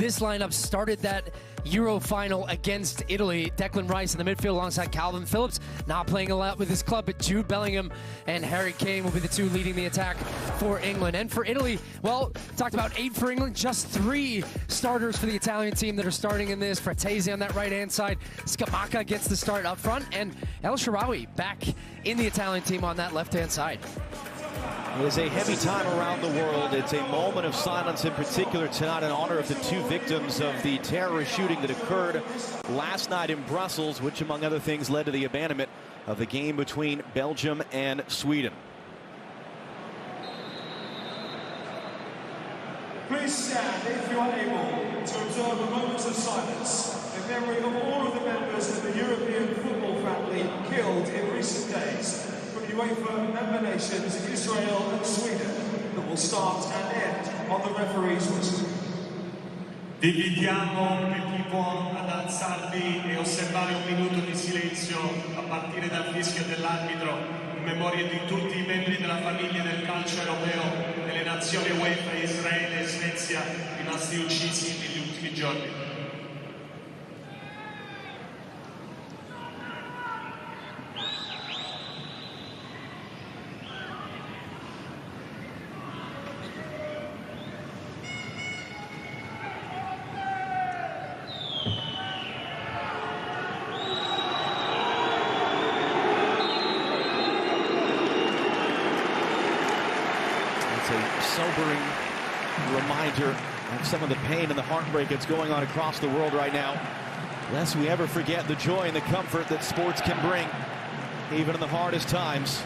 this lineup started that Euro final against Italy. Declan Rice in the midfield alongside Calvin Phillips, not playing a lot with his club, but Jude Bellingham and Harry Kane will be the two leading the attack for England. And for Italy, well, talked about 8 for England, just 3 starters for the Italian team that are starting in this. Fratesi on that right-hand side, Scamacca gets the start up front, and El Shaarawy back in the Italian team on that left-hand side. It is a heavy time around the world. It's a moment of silence in particular tonight in honor of the 2 victims of the terrorist shooting that occurred last night in Brussels, which among other things led to the abandonment of the game between Belgium and Sweden. Please stand if you are able to observe a moment of silence in memory of all of the members of the European football family killed in recent days from UEFA member nations Israel and Sweden, that will start and end on the referee's whistle. Vi invitiamo per chi può ad alzarvi e osservare un minuto di silenzio a partire dal fischio dell'arbitro in memoria di tutti i membri della famiglia del calcio europeo delle nazioni UEFA, Israele e Svezia rimasti uccisi negli ultimi giorni. Sobering reminder of some of the pain and the heartbreak that's going on across the world right now. Lest we ever forget the joy and the comfort that sports can bring, even in the hardest times.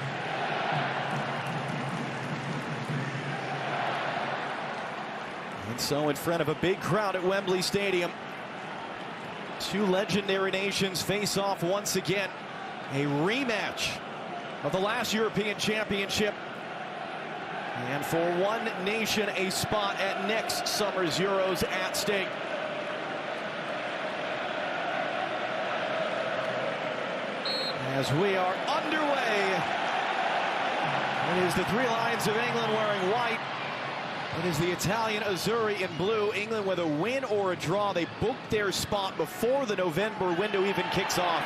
And so in front of a big crowd at Wembley Stadium, 2 legendary nations face off once again. A rematch of the last European Championship. And for one nation, a spot at next summer's Euros at stake. As we are underway, it is the 3 Lions of England wearing white. It is the Italian Azzurri in blue. England with a win or a draw. They booked their spot before the November window even kicks off.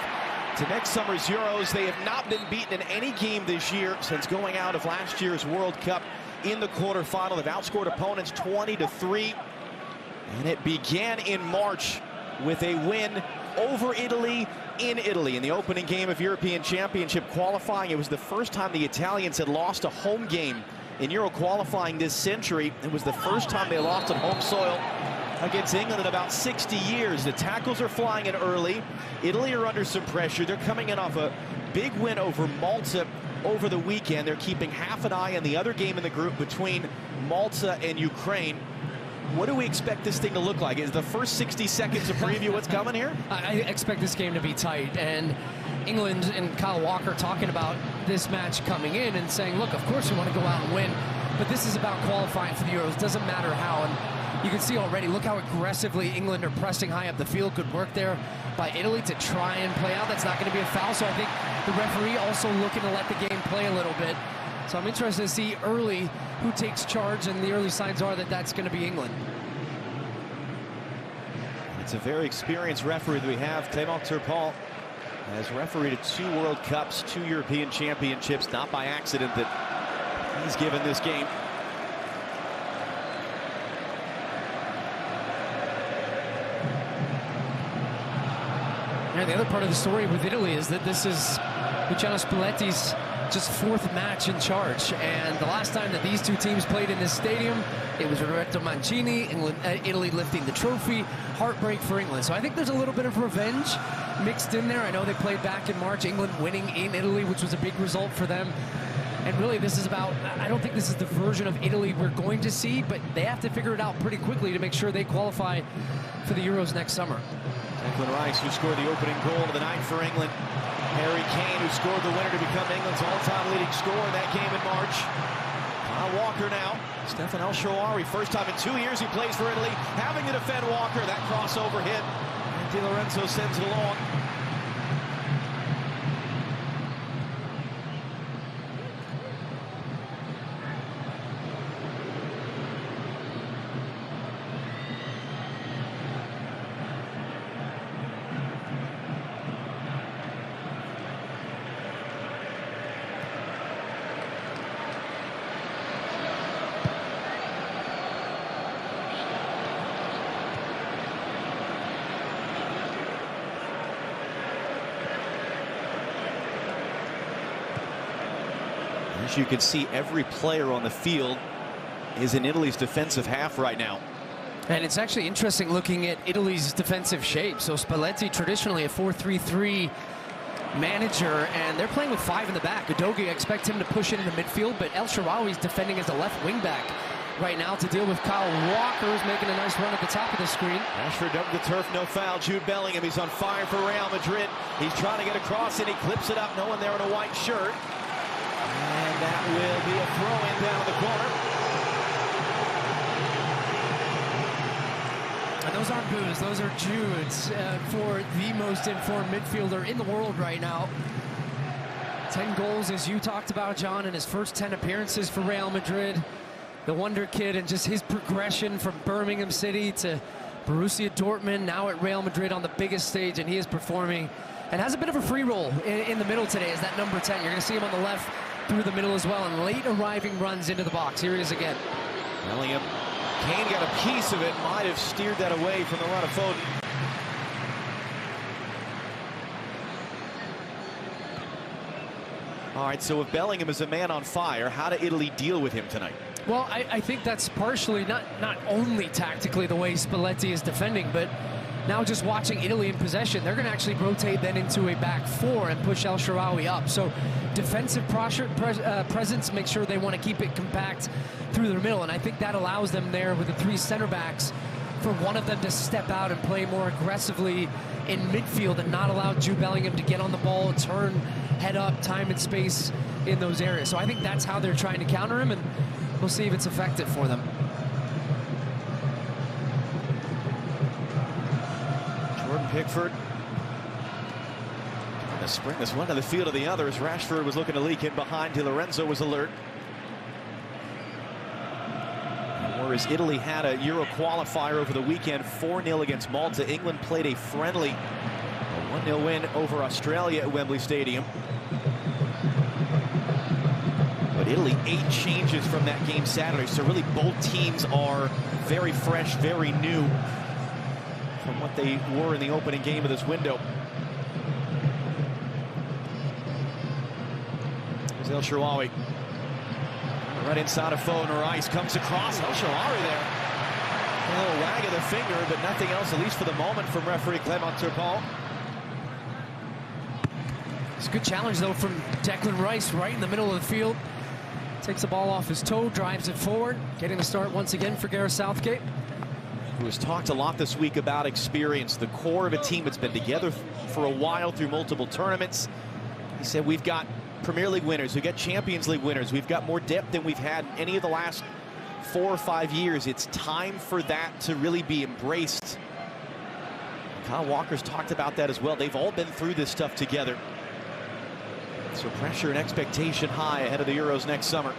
To next summer's Euros, they have not been beaten in any game this year since going out of last year's World Cup in the quarterfinal. They've outscored opponents 20-3, and it began in March with a win over Italy in Italy in the opening game of European Championship qualifying. It was the first time the Italians had lost a home game in Euro qualifying this century. It was the first time they lost on home soil against England in about 60 years. The tackles are flying in early. Italy are under some pressure. They're coming in off a big win over Malta over the weekend. They're keeping half an eye on the other game in the group between Malta and Ukraine. What do we expect this thing to look like? Is the first 60 seconds a preview what's coming here? I expect this game to be tight, and England and Kyle Walker talking about this match coming in and saying, look, of course we want to go out and win, but this is about qualifying for the Euros. Doesn't matter how. And you can see already, look how aggressively England are pressing high up the field. Good work there by Italy to try and play out. That's not going to be a foul, so I think the referee also looking to let the game play a little bit. So I'm interested to see early who takes charge, and the early signs are that that's going to be England. It's a very experienced referee that we have. Clément Turpin has refereed 2 World Cups, 2 European Championships. Not by accident that he's given this game. And the other part of the story with Italy is that this is Luciano Spalletti's just 4th match in charge, and the last time that these 2 teams played in this stadium, it was Roberto Mancini, Italy lifting the trophy. Heartbreak for England. So I think there's a little bit of revenge mixed in there. I know they played back in March, England winning in Italy, which was a big result for them. And really, this is about, I don't think this is the version of Italy we're going to see, but they have to figure it out pretty quickly to make sure they qualify for the Euros next summer. Declan Rice, who scored the opening goal of the night for England. Harry Kane, who scored the winner to become England's all-time leading scorer in that game in March. Kyle Walker now. Stefan El Shaarawy, first time in 2 years he plays for Italy, having to defend Walker. That crossover hit, and Di Lorenzo sends it along. As you can see, every player on the field is in Italy's defensive half right now. And it's actually interesting looking at Italy's defensive shape. So Spalletti, traditionally a 4-3-3 manager, and they're playing with 5 in the back. Udogie, I expect him to push it into midfield, but El Shaarawy's defending as a left wing back right now to deal with Kyle Walker, who's making a nice run at the top of the screen. Rashford up the turf, no foul. Jude Bellingham, he's on fire for Real Madrid. He's trying to get across, and he clips it up. No one there in a white shirt. And that will be a throw-in down the corner. And those aren't boos, those are Judes for the most informed midfielder in the world right now. 10 goals, as you talked about, John, in his first 10 appearances for Real Madrid. The wonder kid, and just his progression from Birmingham City to Borussia Dortmund, now at Real Madrid on the biggest stage, and he is performing and has a bit of a free role in the middle today as that number 10. You're going to see him on the left through the middle as well, and late arriving runs into the box. Here he is again. Bellingham. Kane got a piece of it, might have steered that away from the run of Foden. All right, so if Bellingham is a man on fire, how did Italy deal with him tonight? Well, I think that's partially not only tactically the way Spalletti is defending, but now just watching Italy in possession, they're going to actually rotate then into a back 4 and push El Shaarawy up. So defensive presence, make sure they want to keep it compact through the middle, and I think that allows them there with the 3 center backs for one of them to step out and play more aggressively in midfield and not allow Jude Bellingham to get on the ball, turn, head up, time and space in those areas. So I think that's how they're trying to counter him, and we'll see if it's effective for them. Jordan Pickford trying to spring this one to the field of the other as Rashford was looking to leak in behind. Di Lorenzo was alert. Whereas Italy had a Euro qualifier over the weekend, 4-0 against Malta. England played a friendly 1-0 win over Australia at Wembley Stadium. But Italy, 8 changes from that game Saturday. So really both teams are very fresh, very new from what they were in the opening game of this window. Here's El Shaarawy. Right inside of Foden. Rice comes across. El Shaarawy there. A little wag of the finger, but nothing else, at least for the moment, from referee Clement Turpal. It's a good challenge, though, from Declan Rice right in the middle of the field. Takes the ball off his toe, drives it forward, getting the start once again for Gareth Southgate. Who has talked a lot this week about experience, the core of a team that's been together for a while through multiple tournaments. He said, we've got Premier League winners, we've got Champions League winners, we've got more depth than we've had in any of the last 4 or 5 years. It's time for that to really be embraced. Kyle Walker's talked about that as well. They've all been through this stuff together. So pressure and expectation high ahead of the Euros next summer.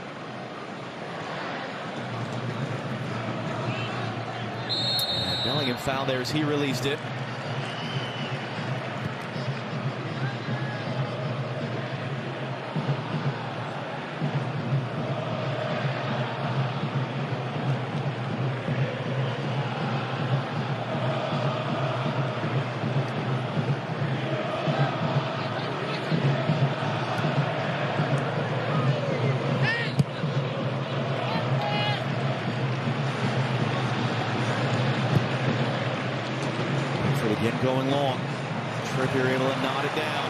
And Bellingham foul there as he released it. Again going long. Trippier able to knot it down.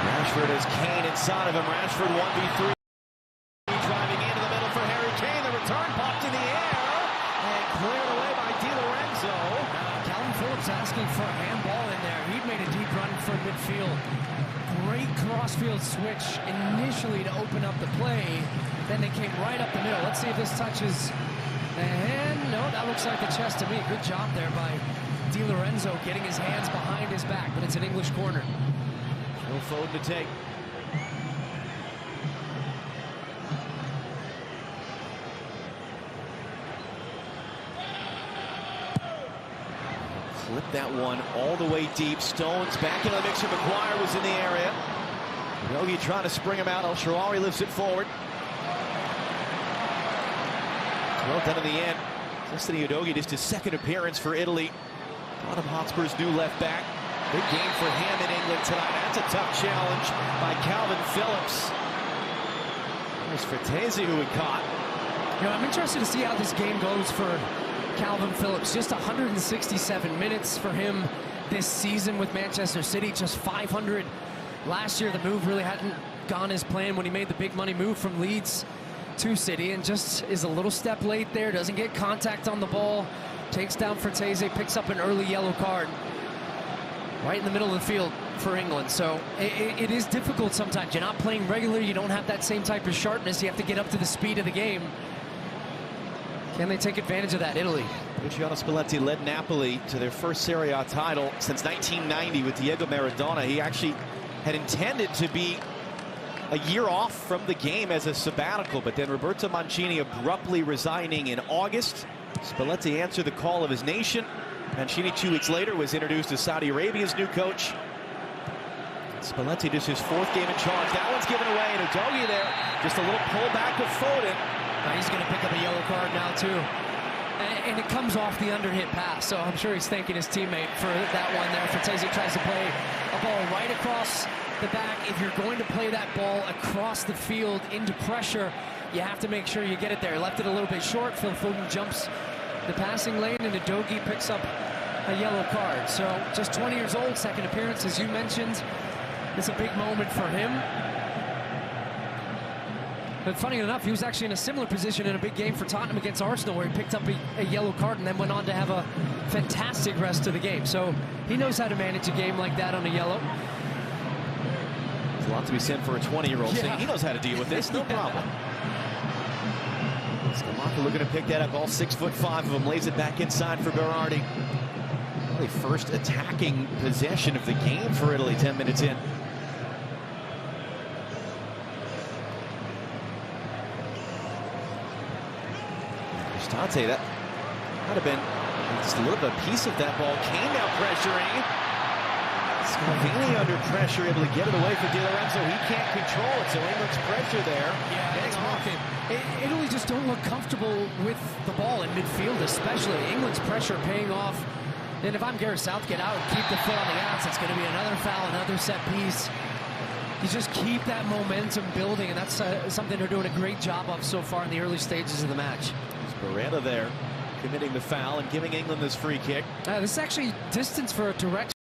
Rashford has Kane inside of him. Rashford 1v3. Driving into the middle for Harry Kane. The return popped in the air and cleared away by Di Lorenzo. Calvin Phillips asking for a handball in there. He'd made a deep run for midfield. Great crossfield switch initially to open up the play. Then they came right up the middle. Let's see if this touches the hand. No, that looks like the chest to me. Good job there by Di Lorenzo getting his hands behind his back, but it's an English corner. No Foden to take. Flip that one all the way deep. Stones back into the mixer. McGuire was in the area. Udogie trying to spring him out. El Shaarawy lifts it forward. Well done in the end. Destiny Udogie, just his 2nd appearance for Italy. Tottenham Hotspur's new left back. Big game for him in England tonight. That's a tough challenge by Calvin Phillips. Here's Fratesi, who had caught. You know, I'm interested to see how this game goes for Calvin Phillips. Just 167 minutes for him this season with Manchester City, just 500 last year. The move really hadn't gone as planned when he made the big money move from Leeds to City, and just is a little step late there, doesn't get contact on the ball, takes down Fratesi, picks up an early yellow card right in the middle of the field for England. So it is difficult sometimes. You're not playing regular, you don't have that same type of sharpness, you have to get up to the speed of the game. Can they take advantage of that, Italy? Luciano Spalletti led Napoli to their first Serie A title since 1990 with Diego Maradona. He actually had intended to be a year off from the game as a sabbatical, but then Roberto Mancini abruptly resigning in August. Spalletti answered the call of his nation. Mancini 2 weeks later was introduced as Saudi Arabia's new coach. Spalletti does his 4th game in charge. That one's given away, and Udogie there. Just a little pullback of Foden. Now he's going to pick up a yellow card now too. And it comes off the underhit pass, so I'm sure he's thanking his teammate for that one there. Fratesi tries to play a ball right across the back. If you're going to play that ball across the field into pressure, you have to make sure you get it there. Left it a little bit short. Phil Foden jumps the passing lane, and Udogie picks up a yellow card. So just 20 years old, 2nd appearance, as you mentioned. It's a big moment for him. But funny enough, he was actually in a similar position in a big game for Tottenham against Arsenal, where he picked up a yellow card and then went on to have a fantastic rest of the game. So he knows how to manage a game like that on a yellow. There's a lot to be said for a 20-year-old. Yeah. Saying he knows how to deal with this, no problem. Scamacca looking to pick that up. All 6'5" of him, lays it back inside for Berardi. Really first attacking possession of the game for Italy 10 minutes in. Cristante, that might have been just a little bit of piece of that ball. Kane now pressuring. Scalvini under pressure, able to get it away for Di Lorenzo. He can't control it, so England's pressure there. Yeah, it's working. Italy just don't look comfortable with the ball in midfield, especially. England's pressure paying off. And if I'm Gareth Southgate, I would keep the foot on the gas. It's going to be another foul, another set piece. You just keep that momentum building, and that's something they're doing a great job of so far in the early stages of the match. Beretta there committing the foul and giving England this free kick. This is actually distance for a direct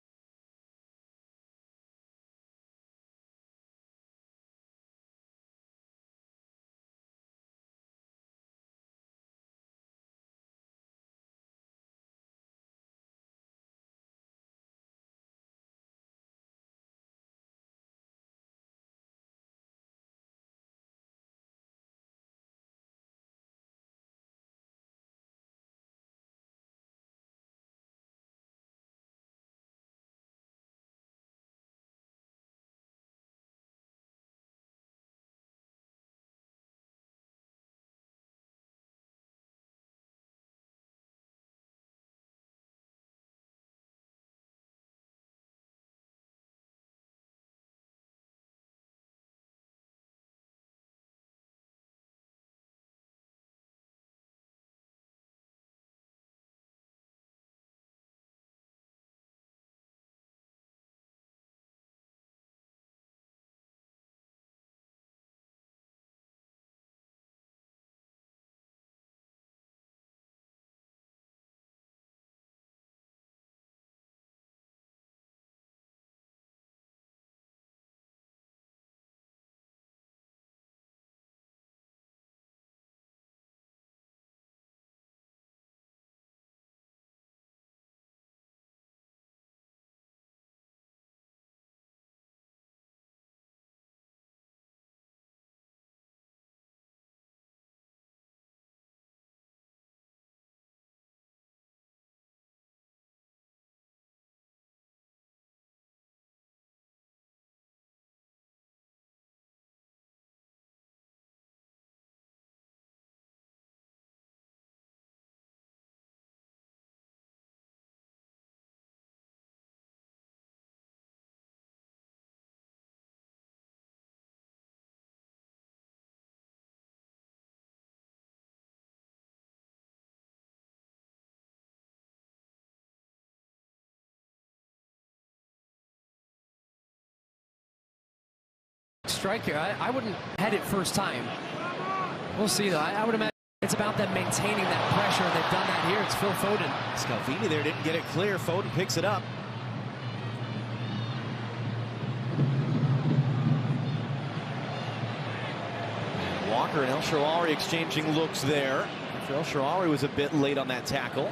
strike here. I wouldn't head it first time. We'll see, though. I would imagine it's about them maintaining that pressure. They've done that here. It's Phil Foden. Scalvini there didn't get it clear. Foden picks it up. Walker and El Shaarawy exchanging looks there. El Shaarawy was a bit late on that tackle.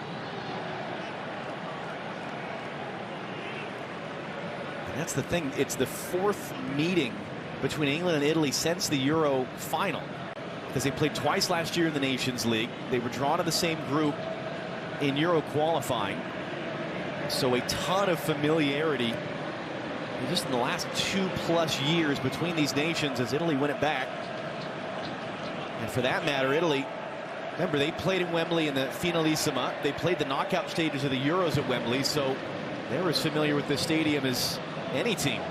And that's the thing. It's the fourth meeting between England and Italy since the Euro final, because they played twice last year in the Nations League. They were drawn to the same group in Euro qualifying. So a ton of familiarity just in the last 2+ years between these nations as Italy win it back. And for that matter, Italy, remember, they played in Wembley in the Finalissima. They played the knockout stages of the Euros at Wembley, so they're as familiar with the stadium as any team.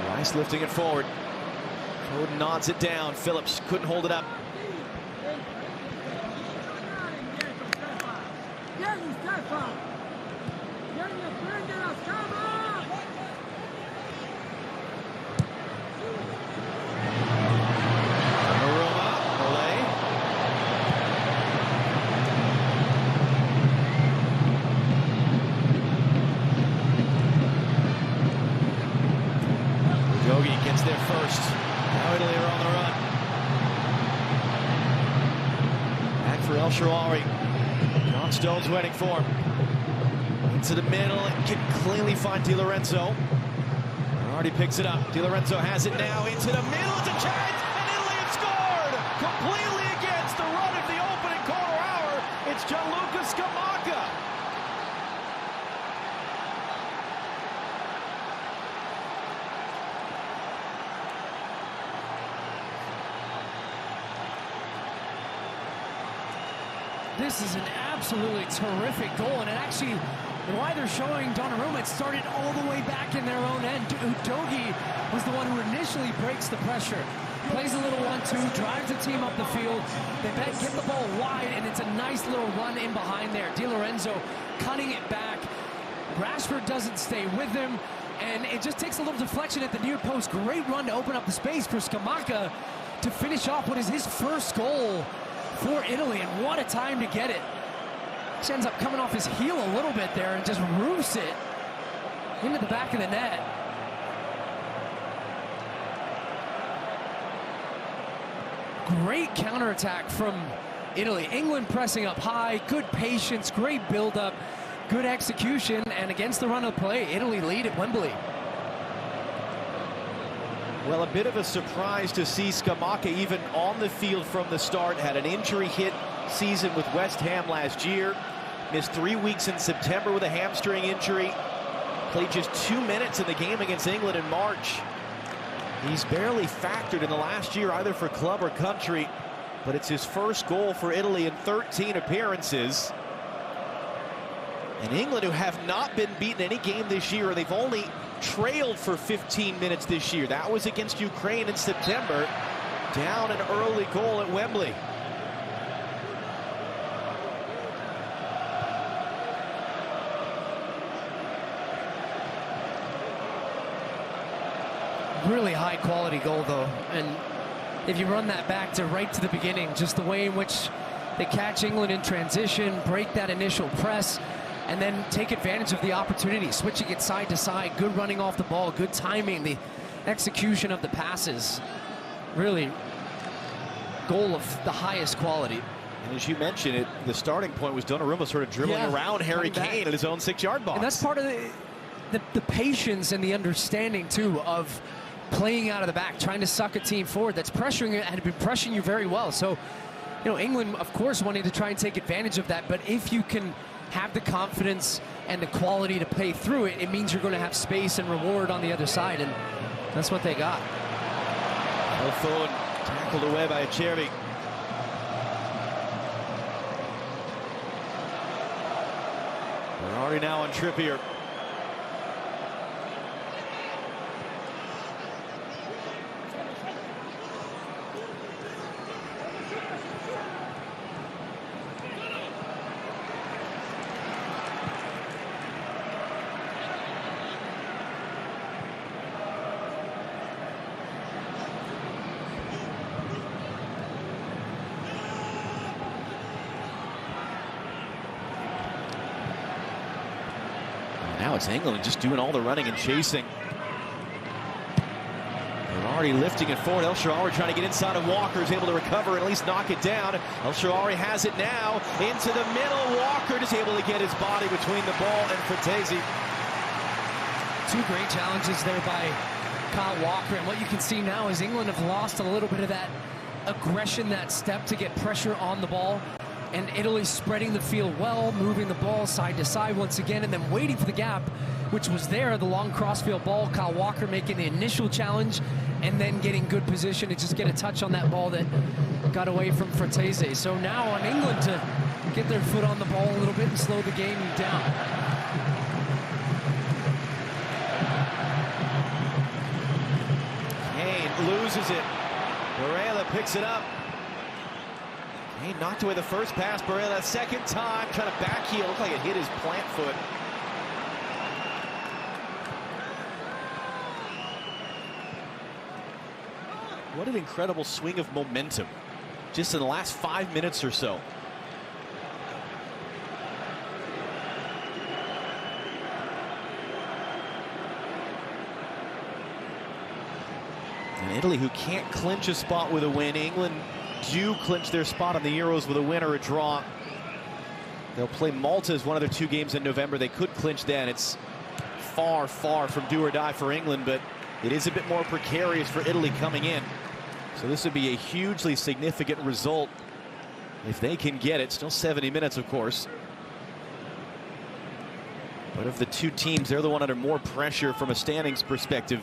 Rice lifting it forward. Foden nods it down. Phillips couldn't hold it up. Gets there first. Now Italy are on the run. Back for El Shaarawy. John Stones waiting for him. Into the middle and can cleanly find Di Lorenzo. Already picks it up. Di Lorenzo has it now into the middle. It's a chance, and Italy have scored! Completely against the run of the opening quarter hour. It's Gianluca Scamacca. This is an absolutely terrific goal, and it actually, why they're showing Donnarumma, it started all the way back in their own end. Udogie was the one who initially breaks the pressure. Plays a little 1-2, drives the team up the field. They get the ball wide, and it's a nice little run in behind there. Di Lorenzo cutting it back. Rashford doesn't stay with him, and it just takes a little deflection at the near post. Great run to open up the space for Scamacca to finish off what is his first goal for Italy, and what a time to get it. He ends up coming off his heel a little bit there and just roofs it into the back of the net. Great counterattack from Italy. England pressing up high, good patience, great build-up, good execution, and against the run of play, Italy lead at Wembley. Well, a bit of a surprise to see Scamacca even on the field from the start. Had an injury-hit season with West Ham last year. Missed 3 weeks in September with a hamstring injury. Played just 2 minutes in the game against England in March. He's barely factored in the last year either for club or country, but it's his first goal for Italy in 13 appearances. And England, who have not been beaten any game this year, they've only trailed for 15 minutes this year. That was against Ukraine in September. Down an early goal at Wembley. Really high quality goal, though, and if you run that back to right to the beginning, just the way in which they catch England in transition, break that initial press, and then take advantage of the opportunity, switching it side to side, good running off the ball, good timing, the execution of the passes. Really, goal of the highest quality. And as you mentioned, the starting point was Donnarumma sort of dribbling around Harry Kane in his own 6-yard box. And that's part of the patience and the understanding, too, of playing out of the back, trying to suck a team forward that's pressuring it, had been pressuring you very well. So, you know, England, of course, wanting to try and take advantage of that, but if you can have the confidence and the quality to play through it, it means you're going to have space and reward on the other side, and that's what they got. Foden tackled away by Acerbi. We're already now on Trippier. it's England just doing all the running and chasing. They're already lifting it forward. El Shaarawy trying to get inside of Walker, is able to recover and at least knock it down. El Shaarawy has it now into the middle. Walker is able to get his body between the ball and Fratesi. Two great challenges there by Kyle Walker, and what you can see now is England have lost a little bit of that aggression, that step to get pressure on the ball, and Italy spreading the field well, moving the ball side to side once again, and then waiting for the gap, which was there, the long crossfield ball. Kyle Walker making the initial challenge and then getting good position to just get a touch on that ball that got away from Fratesi. So now on England to get their foot on the ball a little bit and slow the game down. Kane loses it. Barella picks it up. Kane knocked away the first pass. Barella second time trying to back heel. Looked like it hit his plant foot. What an incredible swing of momentum just in the last 5 minutes or so. And Italy, who can't clinch a spot with a win. England do clinch their spot on the Euros with a win or a draw. They'll play Malta as one of their 2 games in November. They could clinch then. It's far, far from do or die for England, but it is a bit more precarious for Italy coming in. So this would be a hugely significant result if they can get it. Still 70 minutes, of course. But of the 2 teams, they're the one under more pressure from a standings perspective.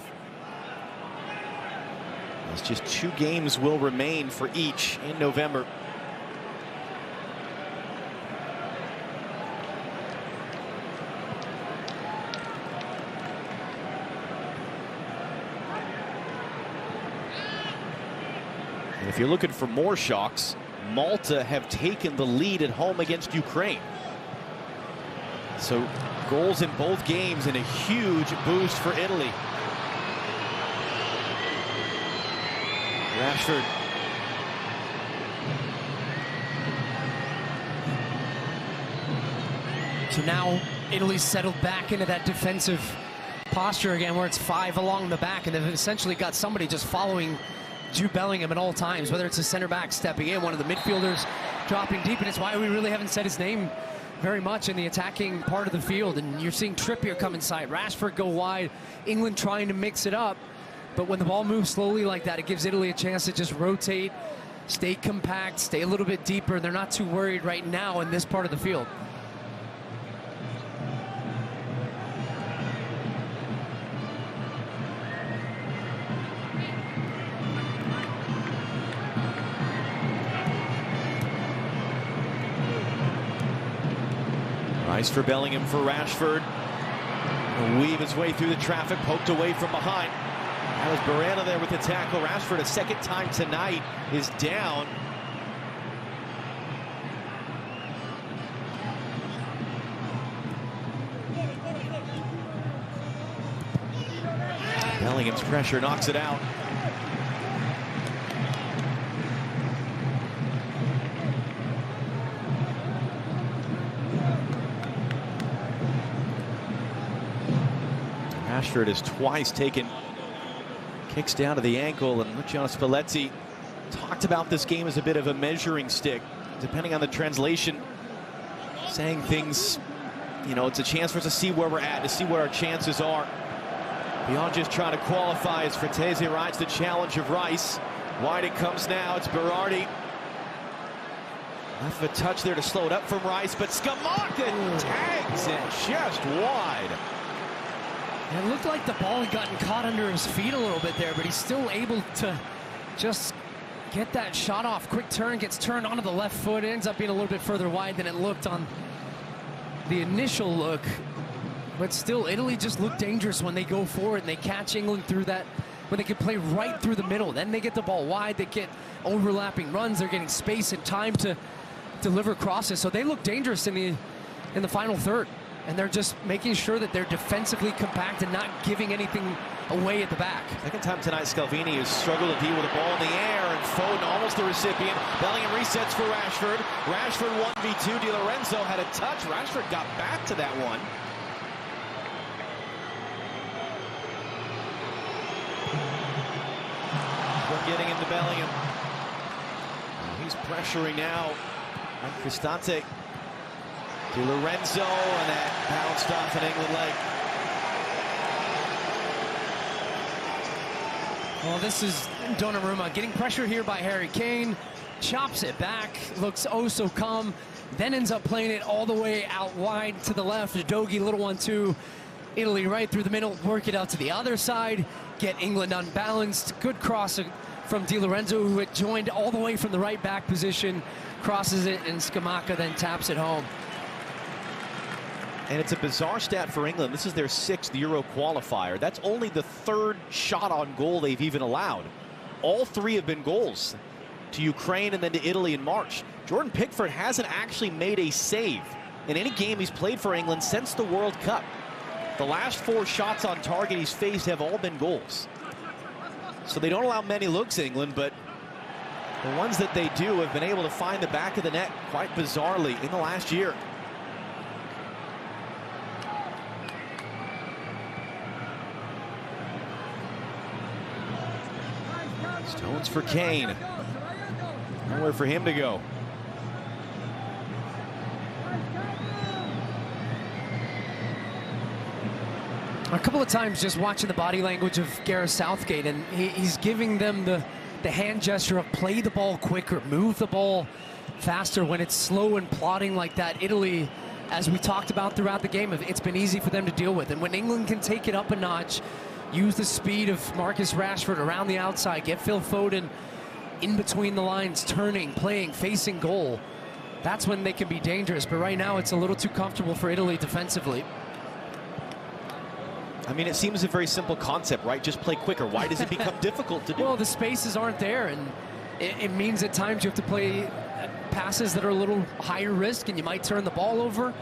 As just 2 games will remain for each in November. And if you're looking for more shocks, Malta have taken the lead at home against Ukraine. So goals in both games and a huge boost for Italy. Rashford. So now Italy's settled back into that defensive posture again, where it's 5 along the back, and they've essentially got somebody just following Jude Bellingham at all times, whether it's a center back stepping in, one of the midfielders dropping deep, and it's why we really haven't said his name very much in the attacking part of the field. And you're seeing Trippier come inside, Rashford go wide, England trying to mix it up. But when the ball moves slowly like that, it gives Italy a chance to just rotate, stay compact, stay a little bit deeper. They're not too worried right now in this part of the field. Nice for Bellingham for Rashford. He'll weave his way through the traffic, poked away from behind. That was Barella there with the tackle. Rashford, a second time tonight, is down. Bellingham's pressure knocks it out. Rashford has twice taken kicks down to the ankle, and Luciano Spalletti talked about this game as a bit of a measuring stick, depending on the translation, saying things, you know, it's a chance for us to see where we're at, to see what our chances are. Beyond just trying to qualify, as Fratesi rides the challenge of Rice. Wide it comes now, it's Berardi. Enough of a touch there to slow it up from Rice, but Scamacca tags it just wide. It looked like the ball had gotten caught under his feet a little bit there, but he's still able to just get that shot off. Quick turn, gets turned onto the left foot, ends up being a little bit further wide than it looked on the initial look. But still, Italy just looked dangerous when they go forward and they catch England through that, when they can play right through the middle. Then they get the ball wide, they get overlapping runs, they're getting space and time to deliver crosses. So they look dangerous in the final third. And they're just making sure that they're defensively compact and not giving anything away at the back. Second time tonight, Scalvini has struggled to deal with the ball in the air, and Foden almost the recipient. Bellingham resets for Rashford. Rashford 1v2. Di Lorenzo had a touch. Rashford got back to that one. getting into Bellingham. He's pressuring now. And Cristante. Di Lorenzo, and that bounced off an England leg. Well, this is Donnarumma getting pressure here by Harry Kane. Chops it back, looks oh so calm, then ends up playing it all the way out wide to the left. Dogi, little 1-2. Italy right through the middle, work it out to the other side, get England unbalanced. Good cross from Di Lorenzo, who had joined all the way from the right back position, crosses it, and Scamacca then taps it home. And it's a bizarre stat for England. This is their 6th Euro qualifier. That's only the 3rd shot on goal they've even allowed. All 3 have been goals, to Ukraine and then to Italy in March. Jordan Pickford hasn't actually made a save in any game he's played for England since the World Cup. The last 4 shots on target he's faced have all been goals. So they don't allow many looks, England, but the ones that they do have been able to find the back of the net quite bizarrely in the last year. Stones for Kane. Nowhere for him to go. A couple of times just watching the body language of Gareth Southgate, and he's giving them the hand gesture of play the ball quicker, move the ball faster when it's slow and plodding like that. Italy, as we talked about throughout the game, it's been easy for them to deal with. And when England can take it up a notch, use the speed of Marcus Rashford around the outside, get Phil Foden in between the lines, turning, playing, facing goal, that's when they can be dangerous. But right now, it's a little too comfortable for Italy defensively. I mean, it seems a very simple concept, right? Just play quicker. Why does it become difficult to do? Well, the spaces aren't there, and it means at times you have to play passes that are a little higher risk, and you might turn the ball over.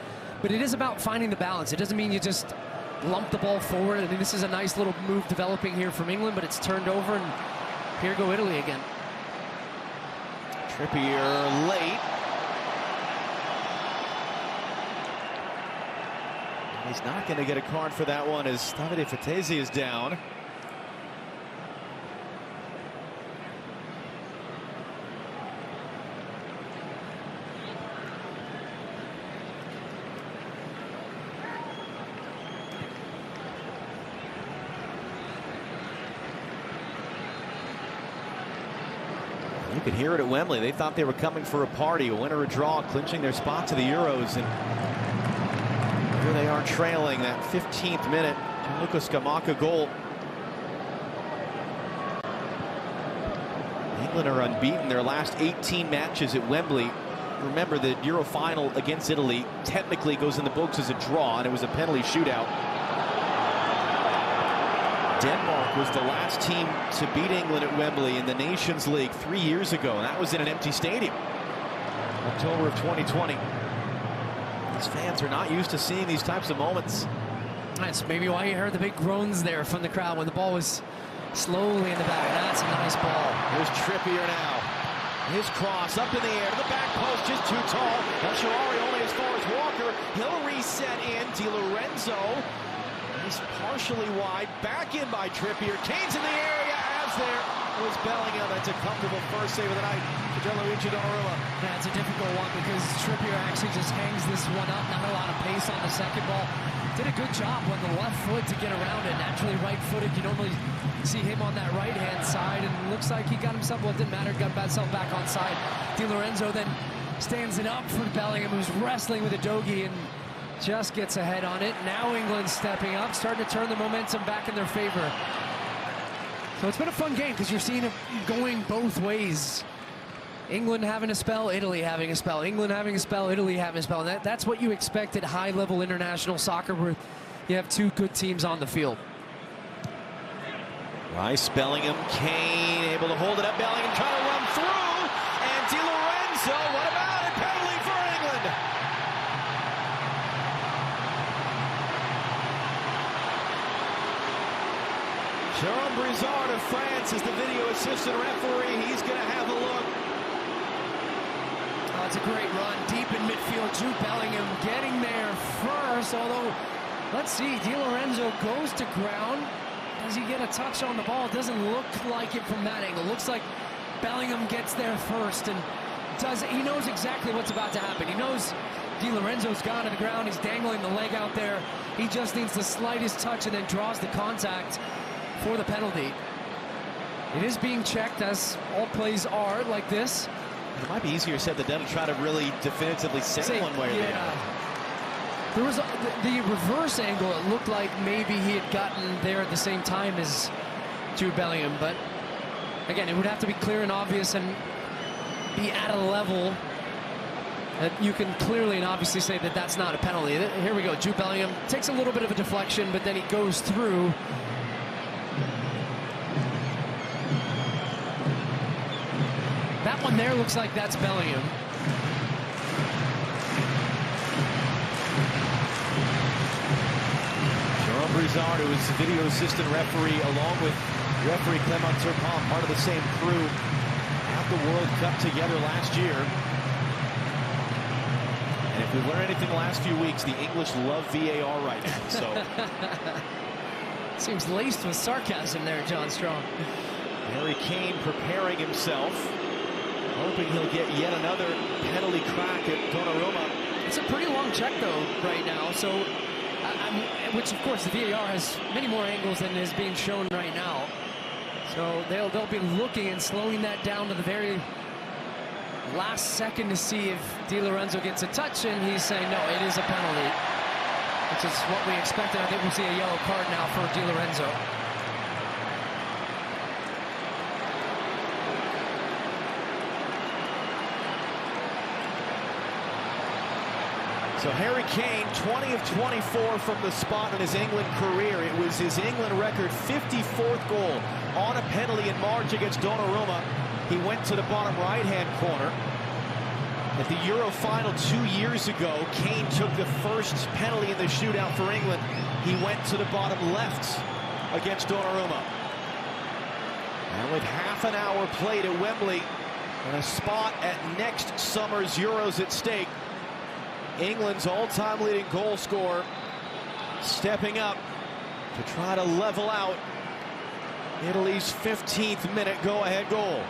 But it is about finding the balance. It doesn't mean you just lump the ball forward. I mean, this is a nice little move developing here from England, but it's turned over, and here go Italy again. Trippier late. He's not going to get a card for that one as Davide Fatesi is down. You could hear it at Wembley. They thought they were coming for a party, a win or a draw, clinching their spot to the Euros. And here they are trailing that 15th minute Gianluca Scamacca goal. England are unbeaten their last 18 matches at Wembley. Remember, the Euro final against Italy technically goes in the books as a draw, and it was a penalty shootout. Denmark was the last team to beat England at Wembley in the Nations League 3 years ago, and that was in an empty stadium. October of 2020. These fans are not used to seeing these types of moments. That's maybe why you heard the big groans there from the crowd when the ball was slowly in the back. That's a nice ball. Here's Trippier now. His cross up in the air to the back post, just too tall. El Shaarawy only as far as Walker. He'll reset in. Di Lorenzo. He's partially wide. Back in by Trippier. Kane's in the area, as there was Bellingham. That's a comfortable first save of the night for Gianluigi Donnarumma. That's a difficult one because Trippier actually just hangs this one up. Not a lot of pace on the second ball. Did a good job on the left foot to get around it. Naturally right-footed. You normally see him on that right-hand side, and looks like he got himself, well, it didn't matter, got himself back on side. Di Lorenzo then stands it up for Bellingham, who's wrestling with a Dogi and just gets ahead on it. Now England stepping up, starting to turn the momentum back in their favor. So it's been a fun game because you're seeing it going both ways. England having a spell, Italy having a spell. England having a spell, Italy having a spell. And that's what you expect at high-level international soccer, where you have two good teams on the field. Rice, Bellingham, Kane able to hold it up. Bellingham trying to run through, and Di Lorenzo, what about it? Penalty for England. Jérôme Brizard of France is the video assistant referee. He's going to have a look. Oh, it's a great run deep in midfield. Jude Bellingham getting there first, although let's see, Di Lorenzo goes to ground. does he get a touch on the ball? It doesn't look like it from that angle. Looks like Bellingham gets there first and he knows exactly what's about to happen. He knows Di Lorenzo's gone to the ground. He's dangling the leg out there. He just needs the slightest touch and then draws the contact for the penalty. It is being checked, as all plays are like this. It might be easier said than done to try to really definitively say one way or the other. There was the reverse angle. It looked like maybe he had gotten there at the same time as Jude Bellingham, but again, it would have to be clear and obvious and be at a level that you can clearly and obviously say that that's not a penalty. Here we go. Jude Bellingham takes a little bit of a deflection, but then he goes through. That one there looks like that's Bellingham. Jerome Brizard, who is the video assistant referee, along with referee Clement Turpin, part of the same crew at the World Cup together last year. And if we've learned anything the last few weeks, the English love VAR right now. So seems laced with sarcasm there, John Strong. Harry Kane preparing himself, hoping he'll get yet another penalty crack at Donnarumma. It's a pretty long check, though, right now. So, which, of course, the VAR has many more angles than is being shown right now. So they'll be looking and slowing that down to the very last second to see if Di Lorenzo gets a touch, and he's saying no, it is a penalty, which is what we expected. I think we'll see a yellow card now for Di Lorenzo. So Harry Kane, 20 of 24 from the spot in his England career. It was his England record 54th goal on a penalty in March against Donnarumma. He went to the bottom right-hand corner. At the Euro final 2 years ago, Kane took the first penalty in the shootout for England. He went to the bottom left against Donnarumma. And with half an hour played at Wembley and a spot at next summer's Euros at stake, England's all-time leading goal scorer stepping up to try to level out Italy's 15th minute go-ahead goal.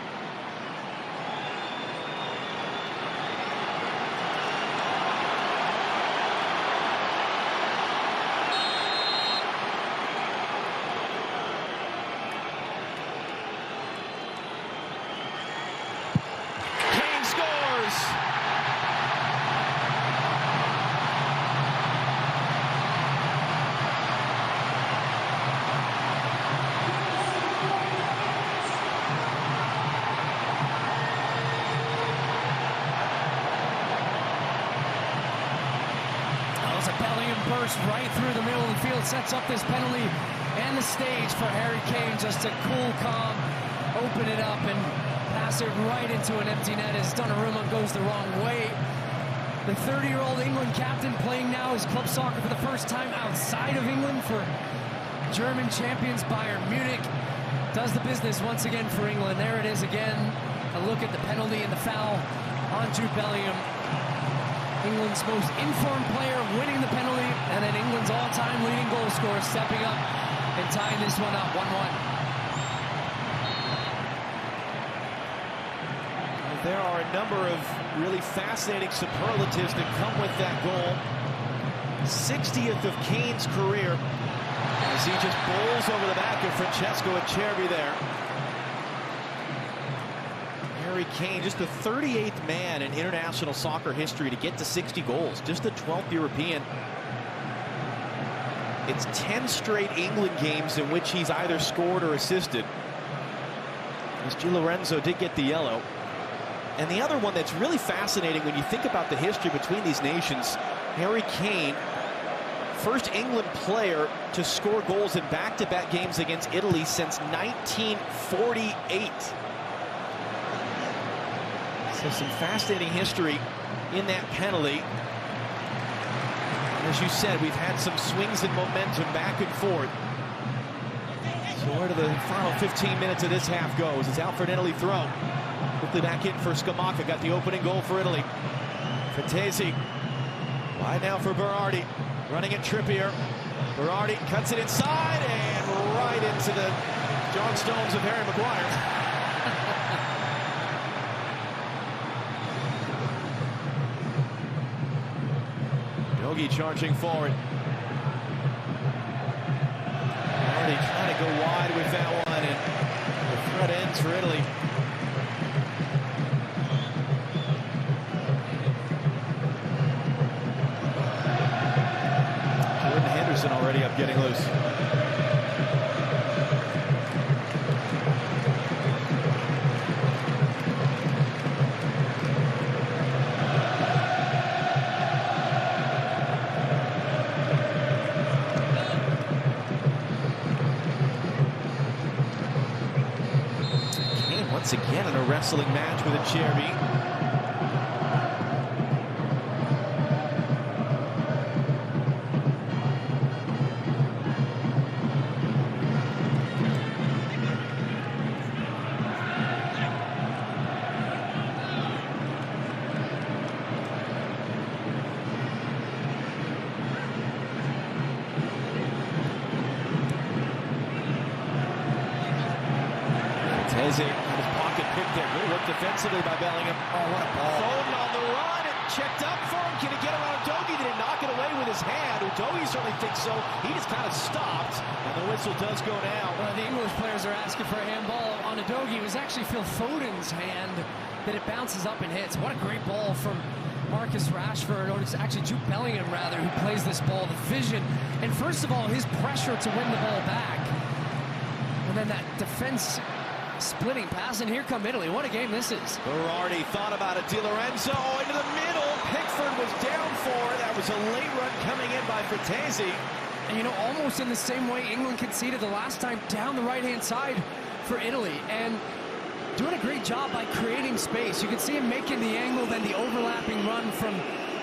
Kane scores! Burst right through the middle of the field, sets up this penalty and the stage for Harry Kane just to cool, calm, open it up and pass it right into an empty net as Donnarumma goes the wrong way. The 30-year-old England captain playing now his club soccer for the first time outside of England for German champions Bayern Munich. Does the business once again for England. There it is again. A look at the penalty and the foul on Jude Bellingham. England's most informed player winning the penalty, and then England's all-time leading goal scorer stepping up and tying this one up 1-1. There are a number of really fascinating superlatives that come with that goal. 60th of Kane's career as he just bowls over the back of Francesco Acerbi there. Harry Kane, just the 38th man in international soccer history to get to 60 goals, just the 12th European. It's 10 straight England games in which he's either scored or assisted, as Di Lorenzo did get the yellow. And the other one that's really fascinating when you think about the history between these nations, Harry Kane, first England player to score goals in back-to-back games against Italy since 1948. So some fascinating history in that penalty. As you said, we've had some swings and momentum back and forth. So where do the final 15 minutes of this half goes? It's out for an Italy throw. Quickly back in for Scamacca. Got the opening goal for Italy. Frattesi. Wide now for Berardi. Running at Trippier. Berardi cuts it inside and right into hands of the John Stones of Harry Maguire. Dogi charging forward. Already trying to go wide with that one, and the threat ends for Italy. Already up getting loose. Kane once again in a wrestling match with Acerbi. Teze had his pocket picked there. Good work defensively by Bellingham. Oh, what a ball. Foden on the run and checked up for him. Can he get around Udogie? Did he knock it away with his hand? Udogie certainly thinks so. He just kind of stopped, and the whistle does go down. Well, the English players are asking for a handball on Udogie. It was actually Phil Foden's hand that it bounces up and hits. What a great ball from Marcus Rashford, or it's actually Jude Bellingham, rather, who plays this ball. The vision, and first of all, his pressure to win the ball back. And then that defense splitting pass, and here come Italy. What a game this is. Berardi thought about it. Di Lorenzo into the middle. Pickford was down for it. That was a late run coming in by Fratesi. And you know, almost in the same way England conceded the last time, down the right-hand side for Italy. And doing a great job by creating space. You can see him making the angle, then the overlapping run from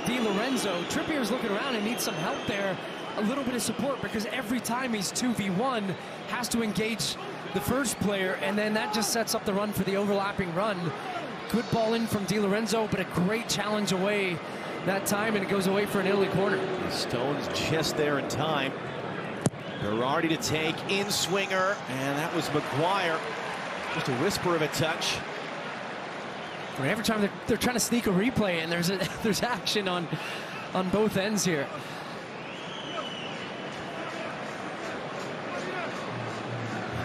Di Lorenzo. Trippier's looking around and needs some help there. A little bit of support, because every time he's 2v1, has to engage the first player, and then that just sets up the run for the overlapping run. Good ball in from Di Lorenzo, but a great challenge away that time, and it goes away for an Italy corner. Stones just there in time. Berardi to take, in swinger, and that was Maguire. Just a whisper of a touch. I mean, every time they're trying to sneak a replay, and there's action on both ends here.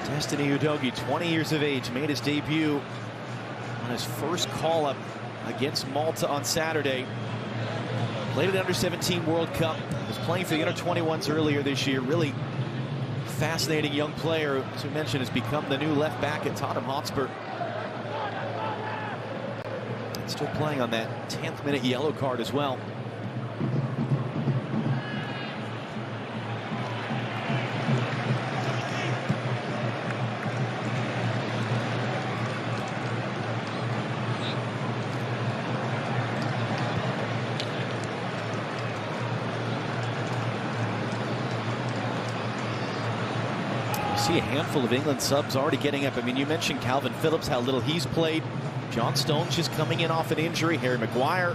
Destiny Udogie, 20 years of age, made his debut on his first call-up against Malta on Saturday. Played at the Under-17 World Cup. Was playing for the Under-21s earlier this year. Really fascinating young player, as we mentioned, has become the new left back at Tottenham Hotspur. And still playing on that 10th minute yellow card as well. See a handful of England subs already getting up. I mean, you mentioned Calvin Phillips, how little he's played. John Stones just coming in off an injury. Harry Maguire,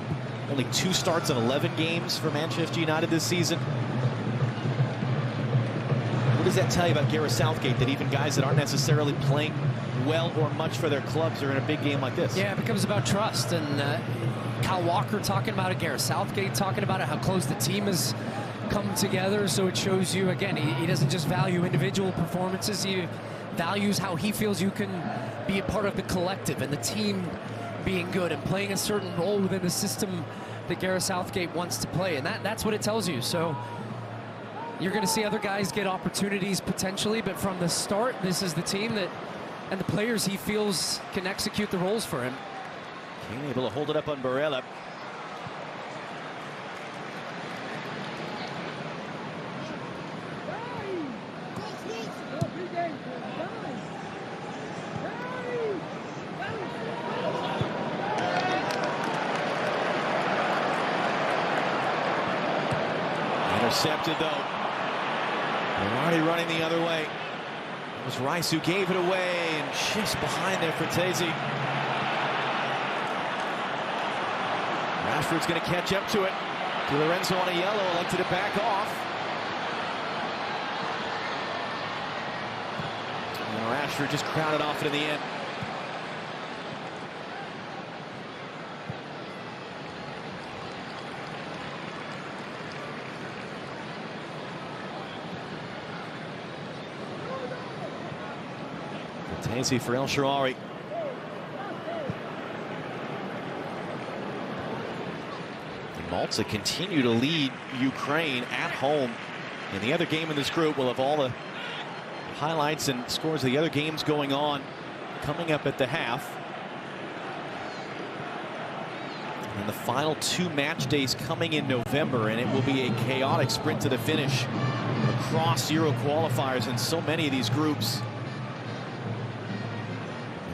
only 2 starts in 11 games for Manchester United this season. What does that tell you about Gareth Southgate, that even guys that aren't necessarily playing well or much for their clubs are in a big game like this? Yeah, it becomes about trust. And Kyle Walker talking about it, Gareth Southgate talking about it, how close the team is come together. So it shows you, again, he doesn't just value individual performances, he values how he feels you can be a part of the collective and the team being good and playing a certain role within the system that Gareth Southgate wants to play, and that's what it tells you. So you're going to see other guys get opportunities potentially, but from the start, this is the team that, and the players he feels can execute the roles for him. Kane able to hold it up on Barella. Intercepted though. Berardi running the other way. It was Rice who gave it away, and just behind there for Teze. Rashford's going to catch up to it. Di Lorenzo on a yellow, elected to back off. Rashford just crowded off it in the end. Tansy for El Shaarawy. Malta continue to lead Ukraine at home. And the other game in this group will have all the highlights and scores of the other games going on coming up at the half. And the final 2 match days coming in November, and it will be a chaotic sprint to the finish across Euro qualifiers in so many of these groups.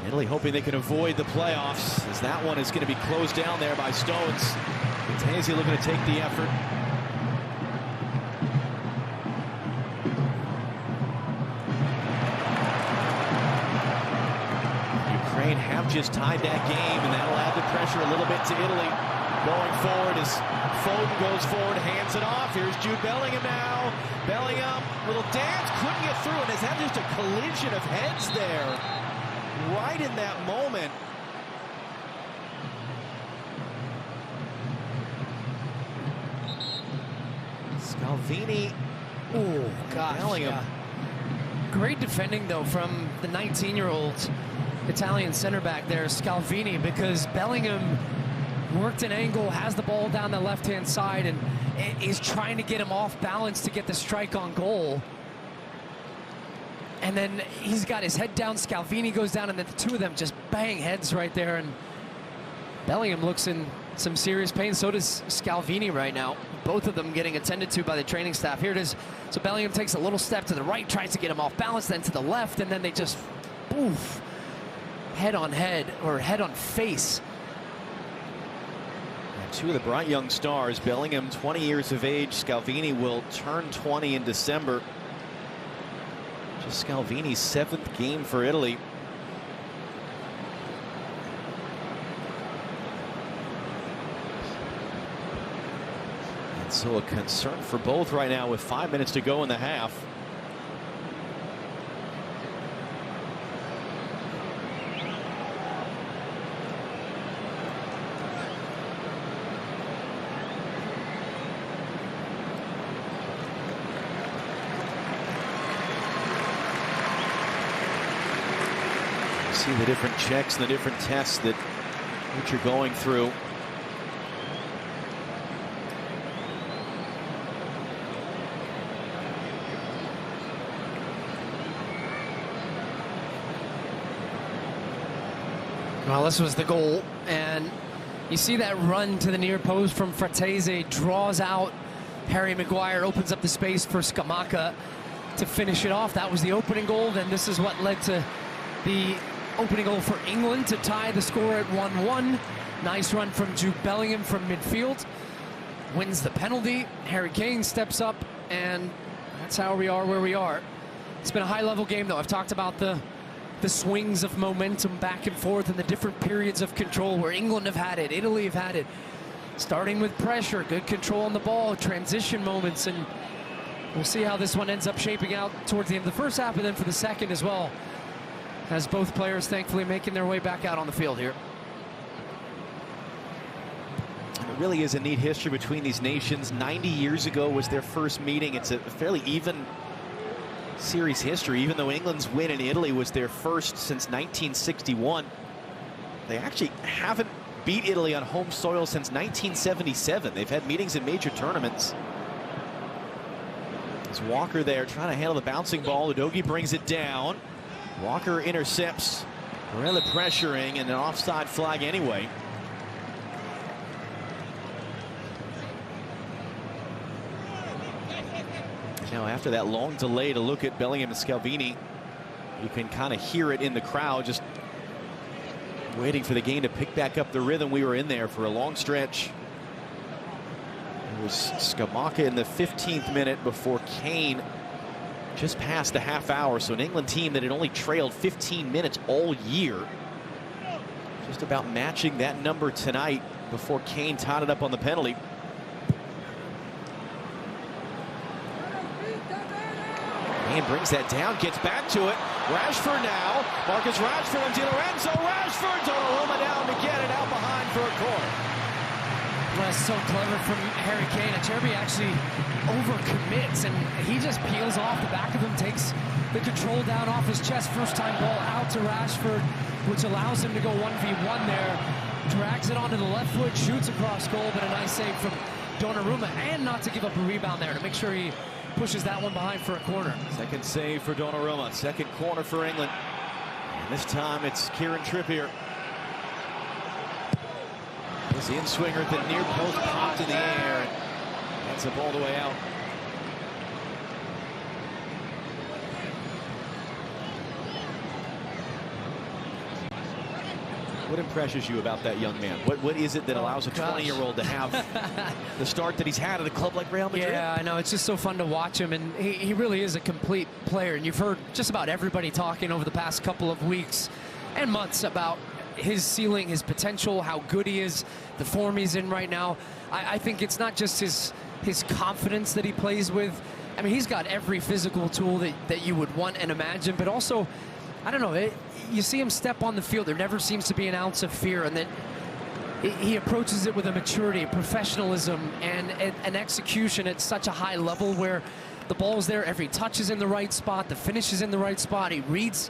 Italy hoping they can avoid the playoffs, as that one is going to be closed down there by Stones. Tansy looking to take the effort. Ukraine have just tied that game, and that'll add the pressure a little bit to Italy. Going forward as Foden goes forward, hands it off. Here's Jude Bellingham now. Bellingham, little dance, couldn't get through, and has had just a collision of heads there. Right in that moment. Scalvini. Oh, gosh. Bellingham. Yeah. Great defending, though, from the 19-year-old Italian center back there, Scalvini, because Bellingham worked an angle, has the ball down the left-hand side, and is trying to get him off balance to get the strike on goal. And then he's got his head down, Scalvini goes down, and then the two of them just bang heads right there. And Bellingham looks in some serious pain. So does Scalvini right now. Both of them getting attended to by the training staff. Here it is. So Bellingham takes a little step to the right, tries to get him off balance, then to the left, and then they just, oof, head on head, or head on face. And two of the bright young stars, Bellingham, 20 years of age. Scalvini will turn 20 in December. Just Scalvini's 7th game for Italy. And so a concern for both right now with 5 minutes to go in the half. See the different checks and the different tests that you're going through. Well, this was the goal, and you see that run to the near post from Fratese, draws out Harry Maguire, opens up the space for Scamacca to finish it off. That was the opening goal. Then this is what led to the opening goal for England to tie the score at 1-1. Nice run from Jude Bellingham from midfield. Wins the penalty. Harry Kane steps up, and that's how we are where we are. It's been a high-level game, though. I've talked about the swings of momentum back and forth and the different periods of control where England have had it, Italy have had it. Starting with pressure, good control on the ball, transition moments, and we'll see how this one ends up shaping out towards the end of the first half, and then for the second as well, as both players thankfully making their way back out on the field here. It really is a neat history between these nations. 90 years ago was their first meeting. It's a fairly even series history, even though England's win in Italy was their first since 1961. They actually haven't beat Italy on home soil since 1977. They've had meetings in major tournaments. There's Walker there trying to handle the bouncing ball. Udogie brings it down. Walker intercepts. Barella pressuring, and an offside flag anyway. Now, after that long delay to look at Bellingham and Scalvini, you can kind of hear it in the crowd, just waiting for the game to pick back up the rhythm we were in there for a long stretch. It was Scamacca in the 15th minute before Kane just past the half hour. So an England team that had only trailed 15 minutes all year, just about matching that number tonight before Kane tied it up on the Kane brings that down, gets back to it. Rashford now. Marcus Rashford and Di Lorenzo. Rashford, Donnarumma down to get it out behind for a corner. Well, that's so clever from Harry Kane. Cherby actually overcommits, and he just peels off the back of him, takes the control down off his chest. First time ball out to Rashford, which allows him to go 1v1 there. Drags it onto the left foot, shoots across goal, but a nice save from Donnarumma, and not to give up a rebound there, to make sure he pushes that one behind for a corner. Second save for Donnarumma, second corner for England. And this time it's Kieran Trippier. His in-swinger at the near post popped in the air and ends up all the way out. What impresses you about that young man? What is it that allows a 20-year-old to have the start that he's had at a club like Real Madrid? Yeah, I know. It's just so fun to watch him, and he really is a complete player. And you've heard just about everybody talking over the past couple of weeks and months about his ceiling, his potential, how good he is, the form he's in right now. I think it's not just his confidence that he plays with. I mean, he's got every physical tool that you would want and imagine, but also, I don't know, you see him step on the field, there never seems to be an ounce of fear, and then he approaches it with a maturity, a professionalism, and an execution at such a high level where the ball's there, every touch is in the right spot, the finish is in the right spot. He reads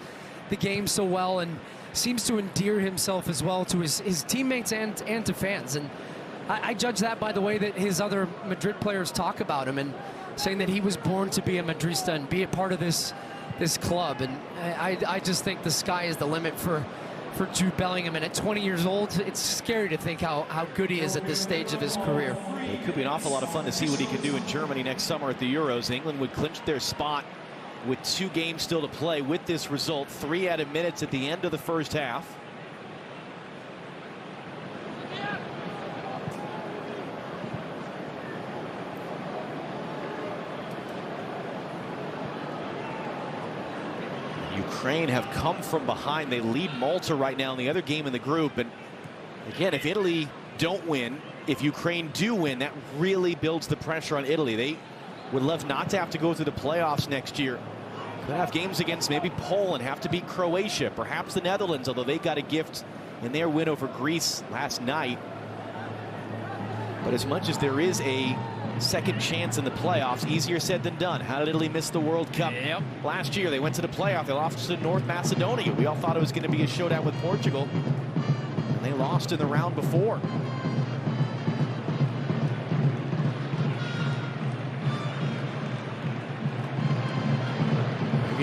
the game so well and seems to endear himself as well to his teammates and to fans. And I judge that by the way that his other Madrid players talk about him, and saying that he was born to be a Madrista and be a part of this club. And I just think the sky is the limit for Jude Bellingham. And at 20 years old, it's scary to think how good he is at this stage of his career. It could be an awful lot of fun to see what he can do in Germany next summer at the Euros. England would clinch their spot with 2 games still to play with this result. 3 added minutes at the end of the first half. Ukraine have come from behind. They lead Malta right now in the other game in the group. And again, if Italy don't win, if Ukraine do win, that really builds the pressure on Italy. They would love not to have to go through the playoffs next year. Could have games against maybe Poland, have to beat Croatia, perhaps the Netherlands, although they got a gift in their win over Greece last night. But as much as there is a second chance in the playoffs, easier said than done. How did Italy miss the World Cup last year? They went to the playoff. They lost to North Macedonia. We all thought it was going to be a showdown with Portugal, and they lost in the round before.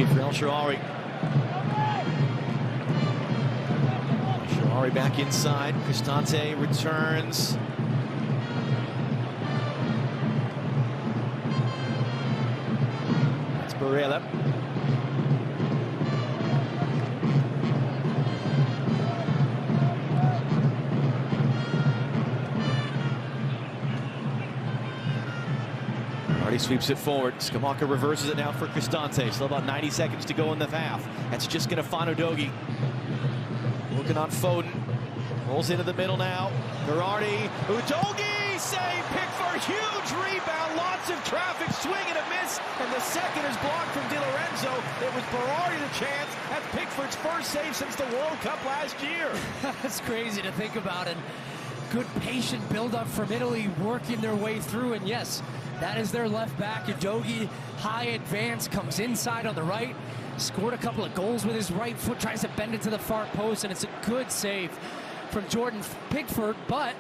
For El Shaarawy. Shaarawy back inside. Cristante returns. That's Barella. He sweeps it forward. Scamacca reverses it now for Cristante. Still about 90 seconds to go in the half. That's just going to find Udogie. Looking on Foden. Rolls into the middle now. Berardi. Udogie! Save! Pickford! Huge rebound. Lots of traffic. Swing and a miss. And the second is blocked from Di Lorenzo. It was Berardi the chance. That's Pickford's first save since the World Cup last year. That's crazy to think about. And good patient build-up from Italy, working their way through. And yes, that is their left back. Udogie, high advance, comes inside on the right. Scored a couple of goals with his right foot, tries to bend it to the far post, and it's a good save from Jordan Pickford. But,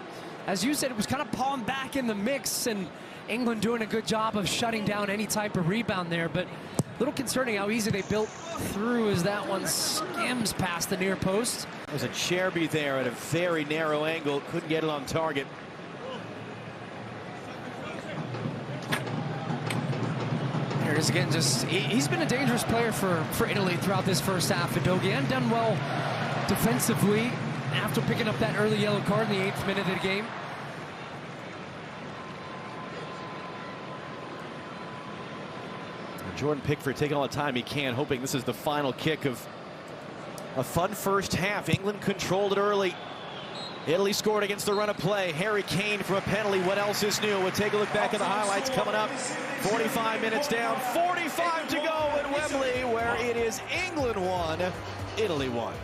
as you said, it was kind of palmed back in the mix, and England doing a good job of shutting down any type of rebound there. But a little concerning how easy they built through as that one skims past the near post. There's a Cherby there at a very narrow angle. Couldn't get it on target. There it is again. Just he's been a dangerous player for Italy throughout this first half. Udogie, and done well defensively after picking up that early yellow card in the 8th minute of the game. Jordan Pickford taking all the time he can, hoping this is the final kick of a fun first half. England controlled it early. Italy scored against the run of play. Harry Kane from a penalty. What else is new? We'll take a look back at the highlights coming up. 45 minutes down, 45 to go at Wembley, where it is England 1, Italy 1.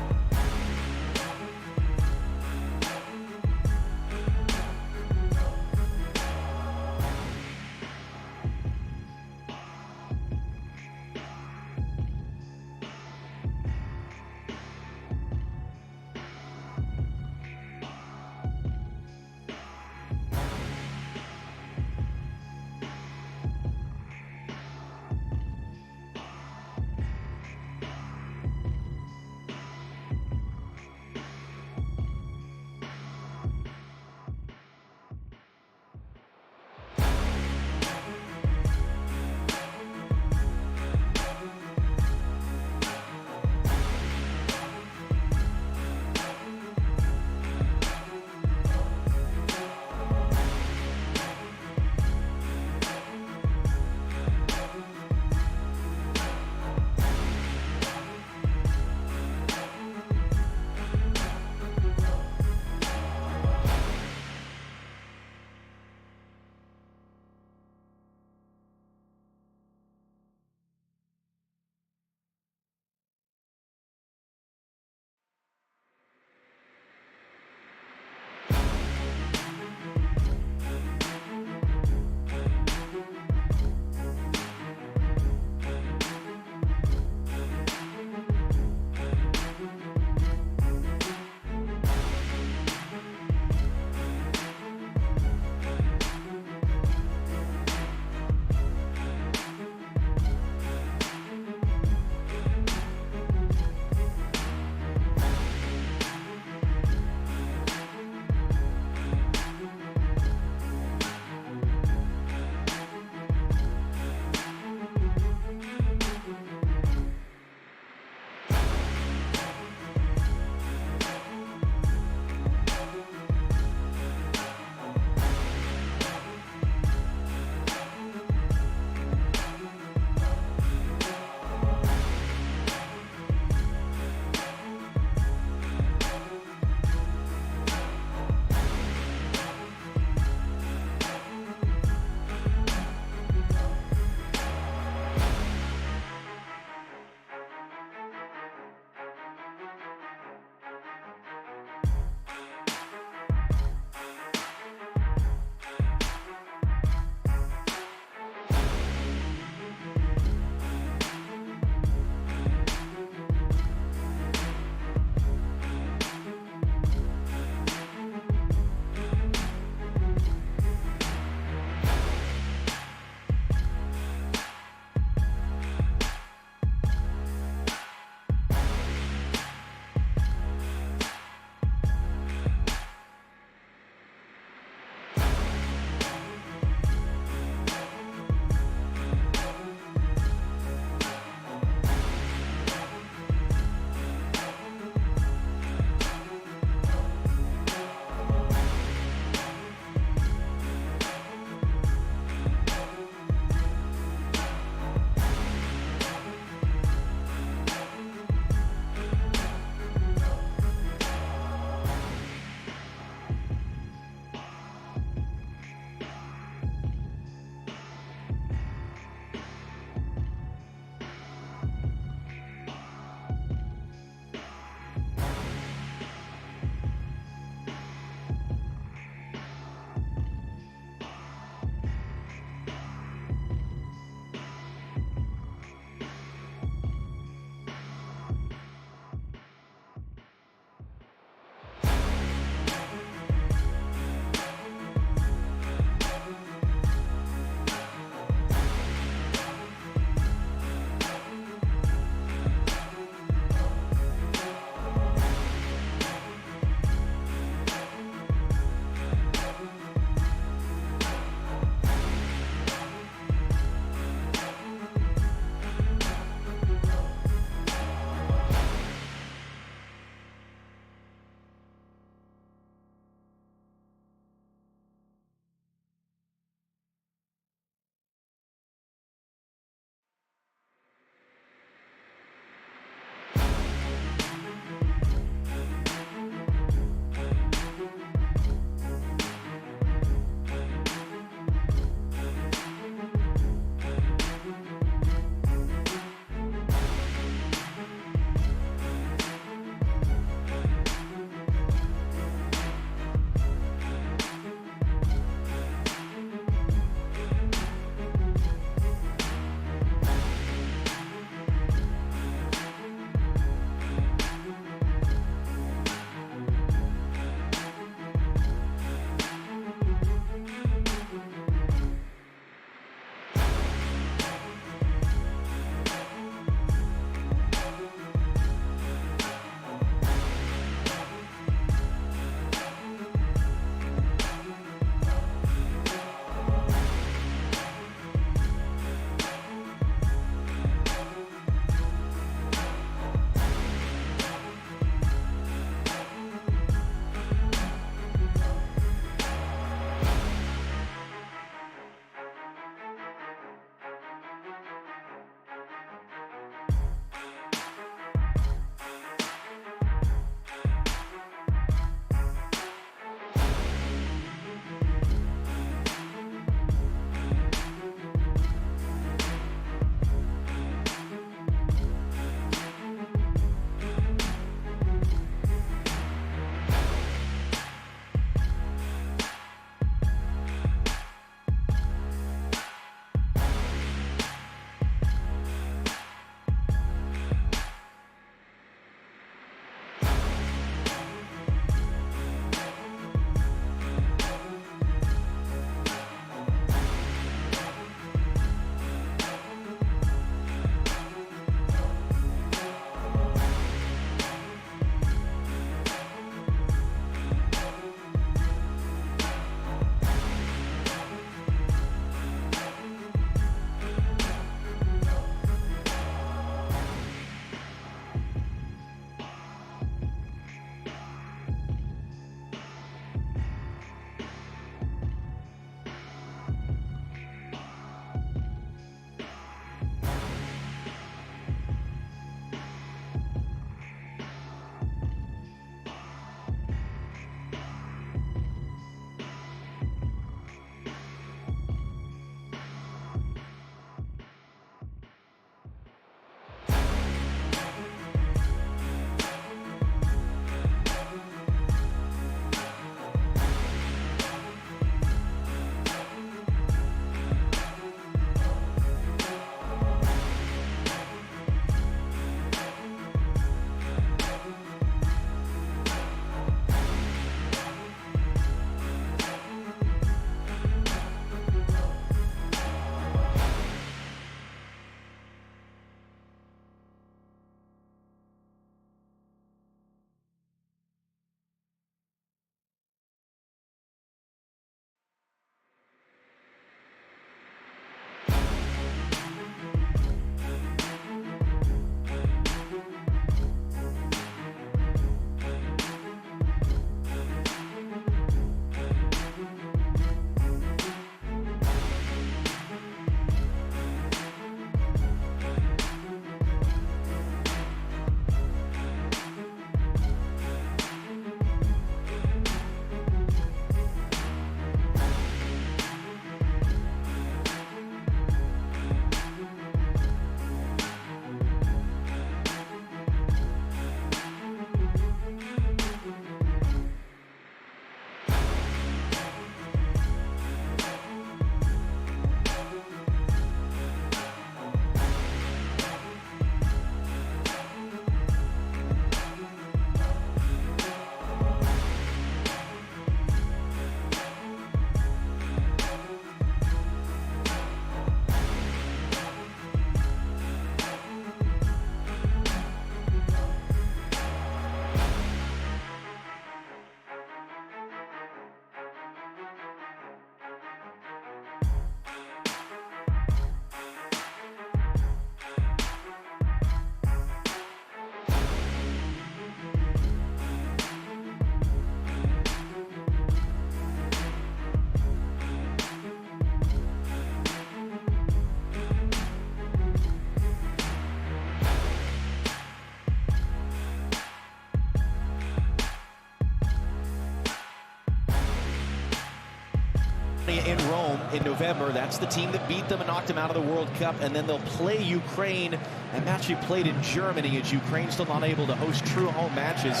Rome in November. That's the team that beat them and knocked them out of the World Cup. And then they'll play Ukraine. That match we played in Germany, as Ukraine still not able to host true home matches.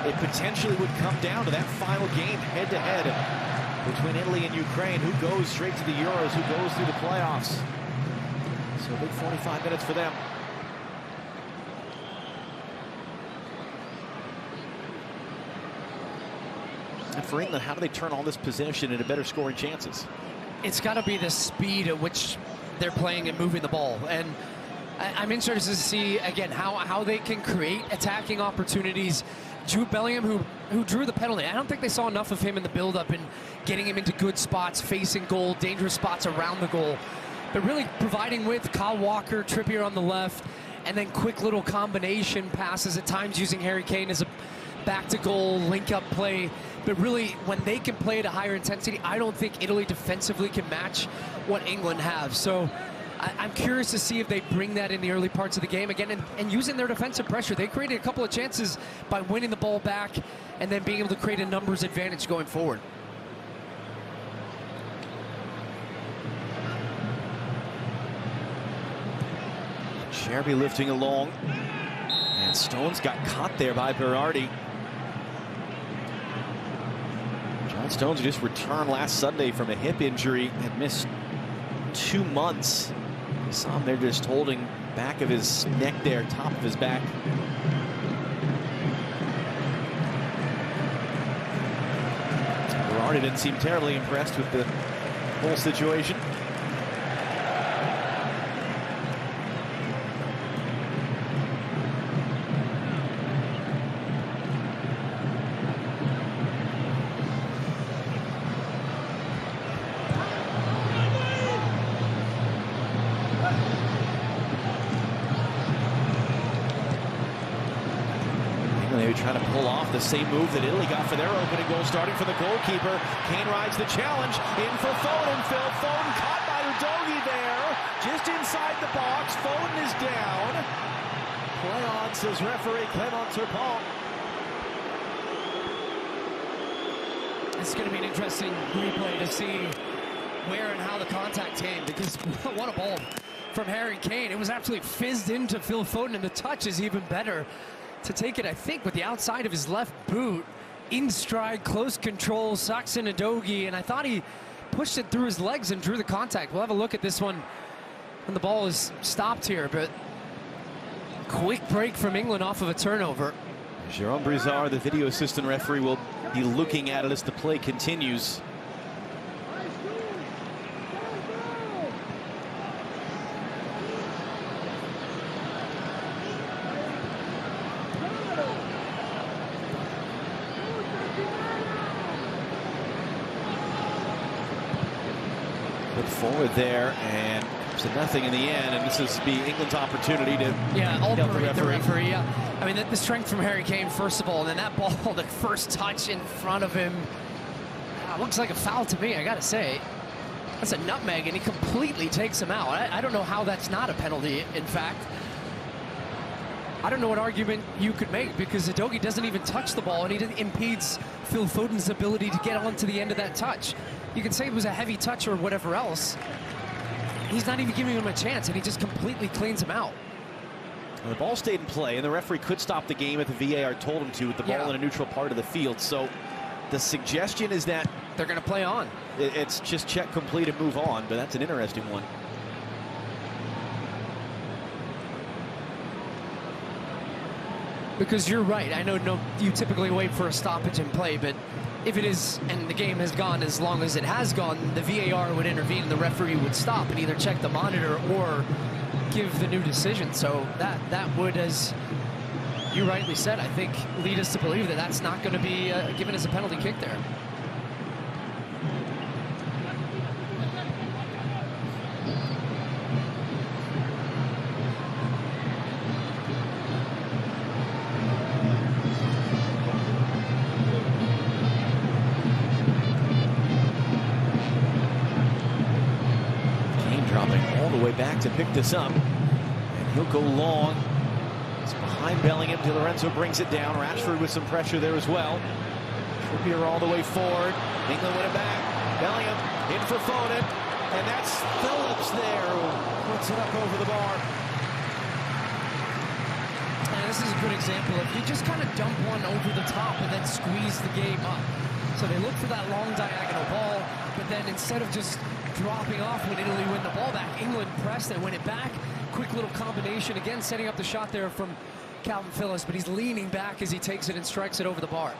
It potentially would come down to that final game, head-to-head, between Italy and Ukraine. Who goes straight to the Euros? Who goes through the playoffs? So a big 45 minutes for them. And for England, how do they turn all this possession into better scoring chances? It's got to be the speed at which they're playing and moving the ball. And I'm interested to see, again, how they can create attacking opportunities. Jude Bellingham, who drew the penalty, I don't think they saw enough of him in the build-up and getting him into good spots, facing goal, dangerous spots around the goal. But really providing with Kyle Walker, Trippier on the left, and then quick little combination passes at times using Harry Kane as a back-to-goal link-up play. But really, when they can play at a higher intensity, I don't think Italy defensively can match what England have. So I'm curious to see if they bring that in the early parts of the game again, and using their defensive pressure. They created a couple of chances by winning the ball back and then being able to create a numbers advantage going forward. Cherby lifting along, and Stones got caught there by Berardi. John Stones just returned last Sunday from a hip injury and missed 2 months. You saw him there just holding back of his neck there, top of his back. Berardi didn't seem terribly impressed with the whole situation. Trying to pull off the same move that Italy got for their opening goal, starting from the goalkeeper. Kane rides the challenge, in for Foden. Phil Foden caught by Udogie there, just inside the box. Foden is down. Play on, says referee Clement Turpin. It's going to be an interesting replay to see where and how the contact came, because what a ball from Harry Kane. It was absolutely fizzed into Phil Foden, and the touch is even better. To take it, I think, with the outside of his left boot, in stride, close control, sucks in Udogie, and I thought he pushed it through his legs and drew the contact. We'll have a look at this one when the ball is stopped here, but quick break from England off of a turnover. Jérôme Brizard, the video assistant referee, will be looking at it as the play continues. Put forward there, and it's a nothing in the end, and this is be England's opportunity to help the referee. Yeah, I mean, the strength from Harry Kane, first of all, and then that ball, the first touch in front of him, looks like a foul to me, I gotta say. That's a nutmeg, and he completely takes him out. I don't know how that's not a penalty, in fact. I don't know what argument you could make, because Udogie doesn't even touch the ball, and he impedes Phil Foden's ability to get onto the end of that touch. You can say it was a heavy touch or whatever else. He's not even giving him a chance, and he just completely cleans him out. Well, the ball stayed in play, and the referee could stop the game if the VAR told him to, with the ball in a neutral part of the field. So the suggestion is that they're going to play on. It's just check complete and move on, but that's an interesting one. Because you're right, I know you typically wait for a stoppage in play, but if it is, and the game has gone as long as it has gone, the VAR would intervene and the referee would stop and either check the monitor or give the new decision. So that would, as you rightly said, I think lead us to believe that that's not going to be given as a penalty kick there. Back to pick this up, and he'll go long. It's behind Bellingham. Di Lorenzo brings it down. Rashford with some pressure there as well. Trippier all the way forward. England win it back. Bellingham in for Foden, and that's Phillips there who puts it up over the bar. And this is a good example of you just kind of dump one over the top and then squeeze the game up. So they look for that long diagonal ball, but then instead of just dropping off when Italy win the ball back, England press, they win it back. Quick little combination, again setting up the shot there from Calvin Phillips, but he's leaning back as he takes it and strikes it over the bar.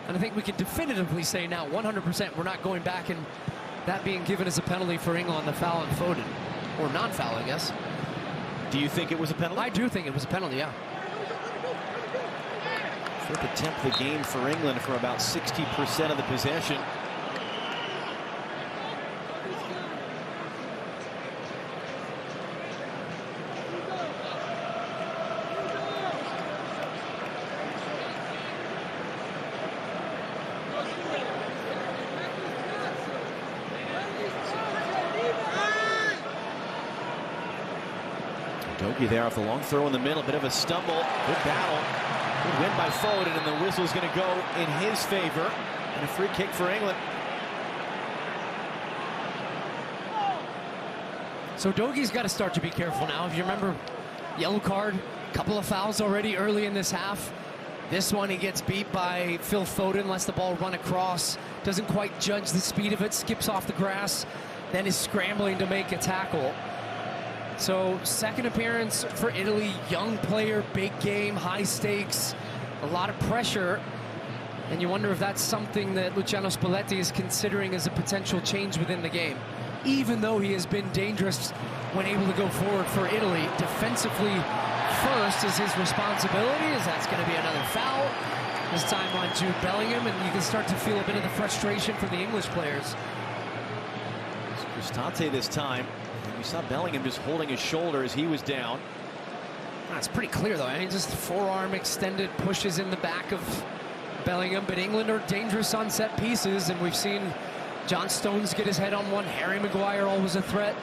And I think we can definitively say now, 100%, we're not going back and that being given as a penalty for England on the foul on Foden. Or non-foul, I guess. Do you think it was a penalty? I do think it was a penalty, yeah. Fifth attempt of the game for England for about 60% of the possession. Dogi there off the long throw in the middle, bit of a stumble, good battle, good win by Foden, and the whistle's going to go in his favor, and a free kick for England. So Dogi's got to start to be careful now. If you remember, yellow card, couple of fouls already early in this half. This one he gets beat by Phil Foden, lets the ball run across, doesn't quite judge the speed of it, skips off the grass, then is scrambling to make a tackle. So second appearance for Italy, young player, big game, high stakes, a lot of pressure. And you wonder if that's something that Luciano Spalletti is considering as a potential change within the game. Even though he has been dangerous when able to go forward for Italy, defensively first is his responsibility, as that's going to be another foul. This time on Jude Bellingham, and you can start to feel a bit of the frustration from the English players. Cristante this time. You saw Bellingham just holding his shoulder as he was down. That's pretty clear, though. I mean, just forearm extended, pushes in the back of Bellingham. But England are dangerous on set pieces, and we've seen John Stones get his head on one. Harry Maguire always a threat.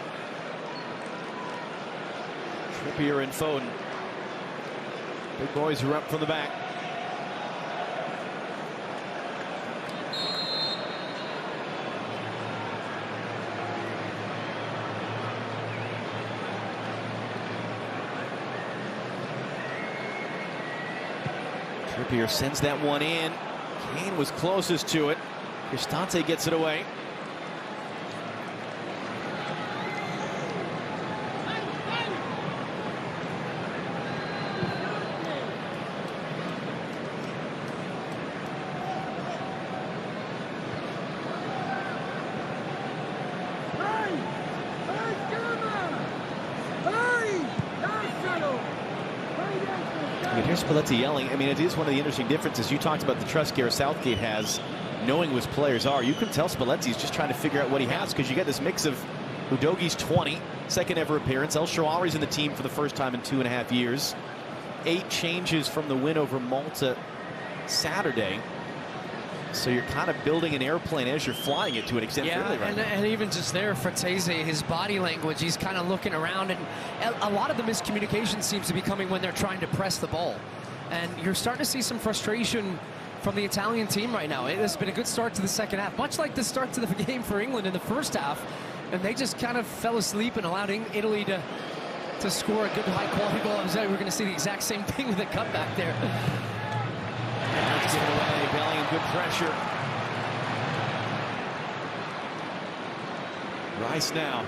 Trippier and Foden. Big boys are up from the back. Trippier sends that one in. Kane was closest to it. Cristante gets it away. Here's Spalletti yelling. I mean, it is one of the interesting differences. You talked about the trust Gareth Southgate has, knowing who his players are. You can tell Spalletti's just trying to figure out what he has, because you get this mix of Udogie's 20, second ever appearance. El Shaarawy's in the team for the first time in 2.5 years. 8 changes from the win over Malta Saturday. So you're kind of building an airplane as you're flying it to an extent. Yeah, really, right? and even just there, Fratese, his body language, he's kind of looking around, and a lot of the miscommunication seems to be coming when they're trying to press the ball. And you're starting to see some frustration from the Italian team right now. It has been a good start to the second half, much like the start to the game for England in the first half. And they just kind of fell asleep and allowed Italy to score a good high-quality goal. We're going to see the exact same thing with the cutback there. Let's give it away. Bellingham, good pressure. Rice now.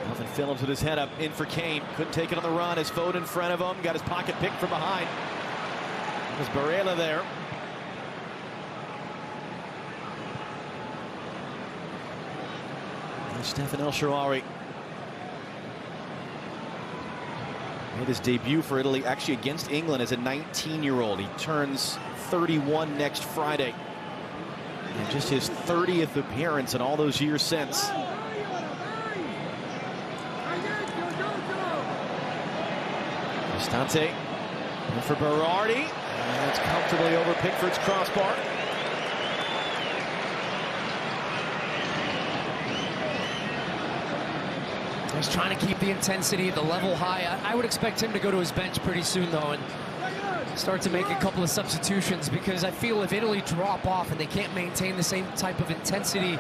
Calvin Phillips with his head up, in for Kane. Couldn't take it on the run as Foden in front of him. Got his pocket picked from behind. There's Barella there. And Stefan El Shaarawy made his debut for Italy, actually against England, as a 19-year-old. He turns 31 next Friday. And just his 30th appearance in all those years since. Cristante, and for Berardi, and it's comfortably over Pickford's crossbar. He's trying to keep the intensity, the level high. I would expect him to go to his bench pretty soon, though, and start to make a couple of substitutions, because I feel if Italy drop off and they can't maintain the same type of intensity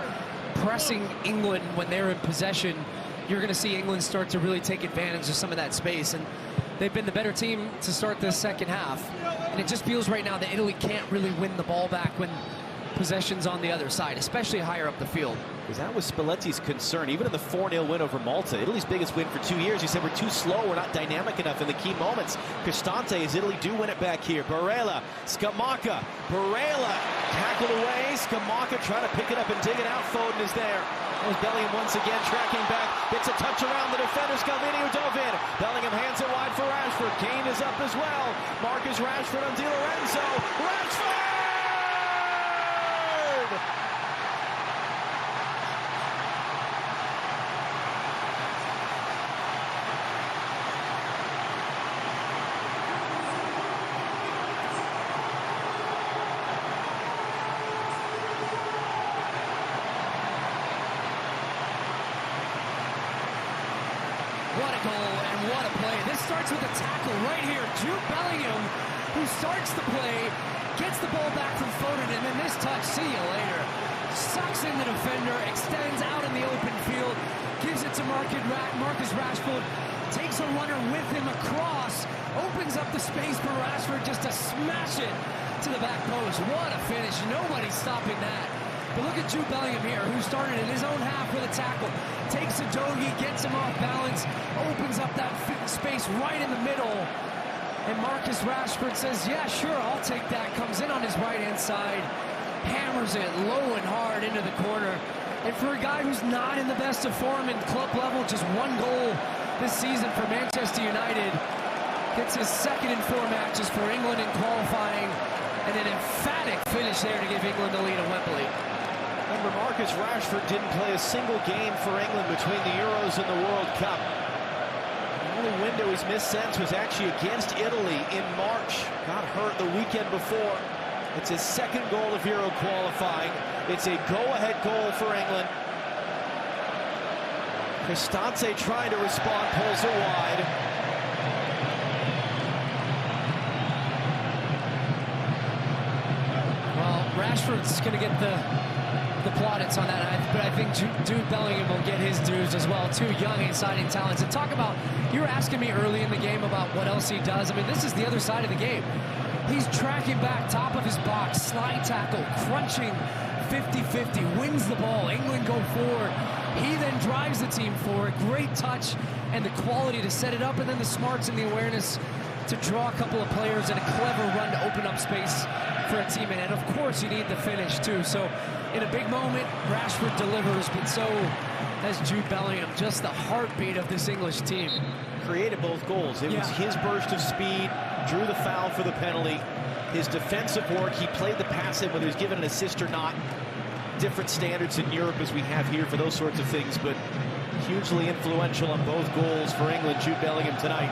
pressing England when they're in possession, you're going to see England start to really take advantage of some of that space. And they've been the better team to start this second half. And it just feels right now that Italy can't really win the ball back when possession's on the other side, especially higher up the field. Because that was Spalletti's concern, even in the 4-0 win over Malta. Italy's biggest win for 2 years. He said we're too slow, we're not dynamic enough in the key moments. Cristante, as Italy do win it back here. Barella, Scamacca, Barella tackled away. Scamacca trying to pick it up and dig it out. Foden is there. That was Bellingham once again tracking back. Gets a touch around the defender. Scalvini who dove in. Bellingham hands it wide for Rashford. Kane is up as well. Marcus Rashford on Di Lorenzo. Rashford! What a goal and what a play. This starts with a tackle right here. Jude Bellingham, who starts the play, gets the ball back from Foden, and then this touch, see you later. Sucks in the defender, extends out in the open field, gives it to Marcus Rashford, takes a runner with him across, opens up the space for Rashford just to smash it to the back post. What a finish. Nobody's stopping that. But look at Jude Bellingham here, who started in his own half with a tackle. Takes a Dogi, gets him off balance, opens up that space right in the middle. And Marcus Rashford says, yeah, sure, I'll take that. Comes in on his right-hand side, hammers it low and hard into the corner. And for a guy who's not in the best of form in club level, just one goal this season for Manchester United. Gets his second in 4 matches for England in qualifying. And an emphatic finish there to give England the lead at Wembley. Remember, Marcus Rashford didn't play a single game for England between the Euros and the World Cup. The only window he's missed since was actually against Italy in March. Got hurt the weekend before. It's his second goal of Euro qualifying. It's a go-ahead goal for England. Cristante trying to respond, pulls it wide. Well, Rashford's going to get the plaudits on that, but I think Jude Bellingham will get his dues as well. 2 young, exciting talents. And talk about, you were asking me early in the game about what else he does. I mean, this is the other side of the game. He's tracking back, top of his box, slide tackle, crunching 50-50, wins the ball. England go forward. He then drives the team forward. Great touch and the quality to set it up, and then the smarts and the awareness to draw a couple of players and a clever run to open up space for a teammate. And of course you need the finish too. So in a big moment, Rashford delivers, but so has Jude Bellingham, just the heartbeat of this English team. Created both goals. It was his burst of speed, drew the foul for the penalty. His defensive work, he played the pass in whether he was given an assist or not. Different standards in Europe as we have here for those sorts of things, but hugely influential on both goals for England. Jude Bellingham tonight.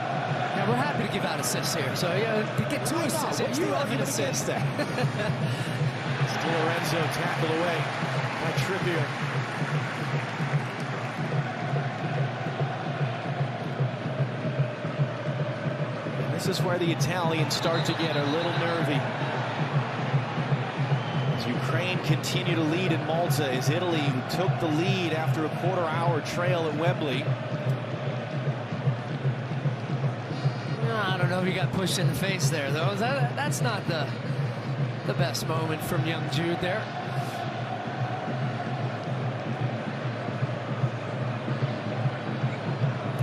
Yeah, we're happy to give out assists here. So yeah, to get 2 assists, you love an assist. Di Lorenzo tackle away by Trippier. And this is where the Italians start to get a little nervy. As Ukraine continue to lead in Malta, as Italy, who took the lead after a quarter-hour trail at Wembley. I don't know if he got pushed in the face there, though. That's not the best moment from young Jude there.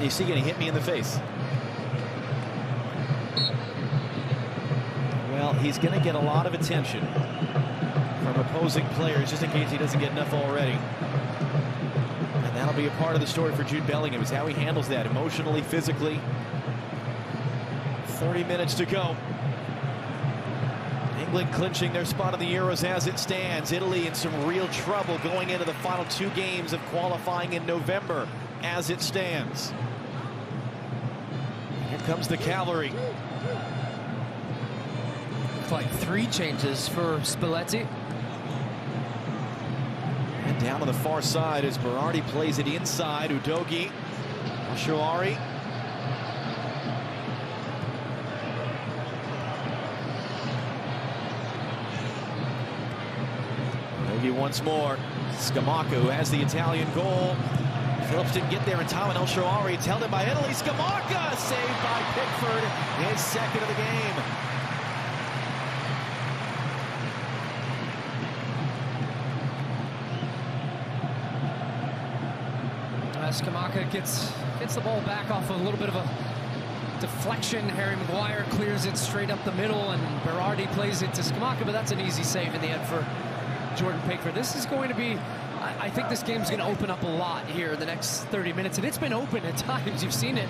Is he going to hit me in the face? Well, he's going to get a lot of attention from opposing players, just in case he doesn't get enough already. And that'll be a part of the story for Jude Bellingham, is how he handles that emotionally, physically. 30 minutes to go. England clinching their spot in the Euros as it stands. Italy in some real trouble going into the final 2 games of qualifying in November as it stands. Here comes the cavalry. Looks like 3 changes for Spalletti. And down on the far side as Berardi plays it inside. Udogi, Ashawari. Give you once more. Scamacca, who has the Italian goal. Phillips didn't get there in time, and El Shaarawy. It's held in by Italy. Scamacca saved by Pickford. His second of the game. Scamacca gets the ball back off a little bit of a deflection. Harry Maguire clears it straight up the middle, and Berardi plays it to Scamacca, but that's an easy save in the end for Jordan Pickford. This is going to be, I think this game's going to open up a lot here in the next 30 minutes, and it's been open at times. You've seen it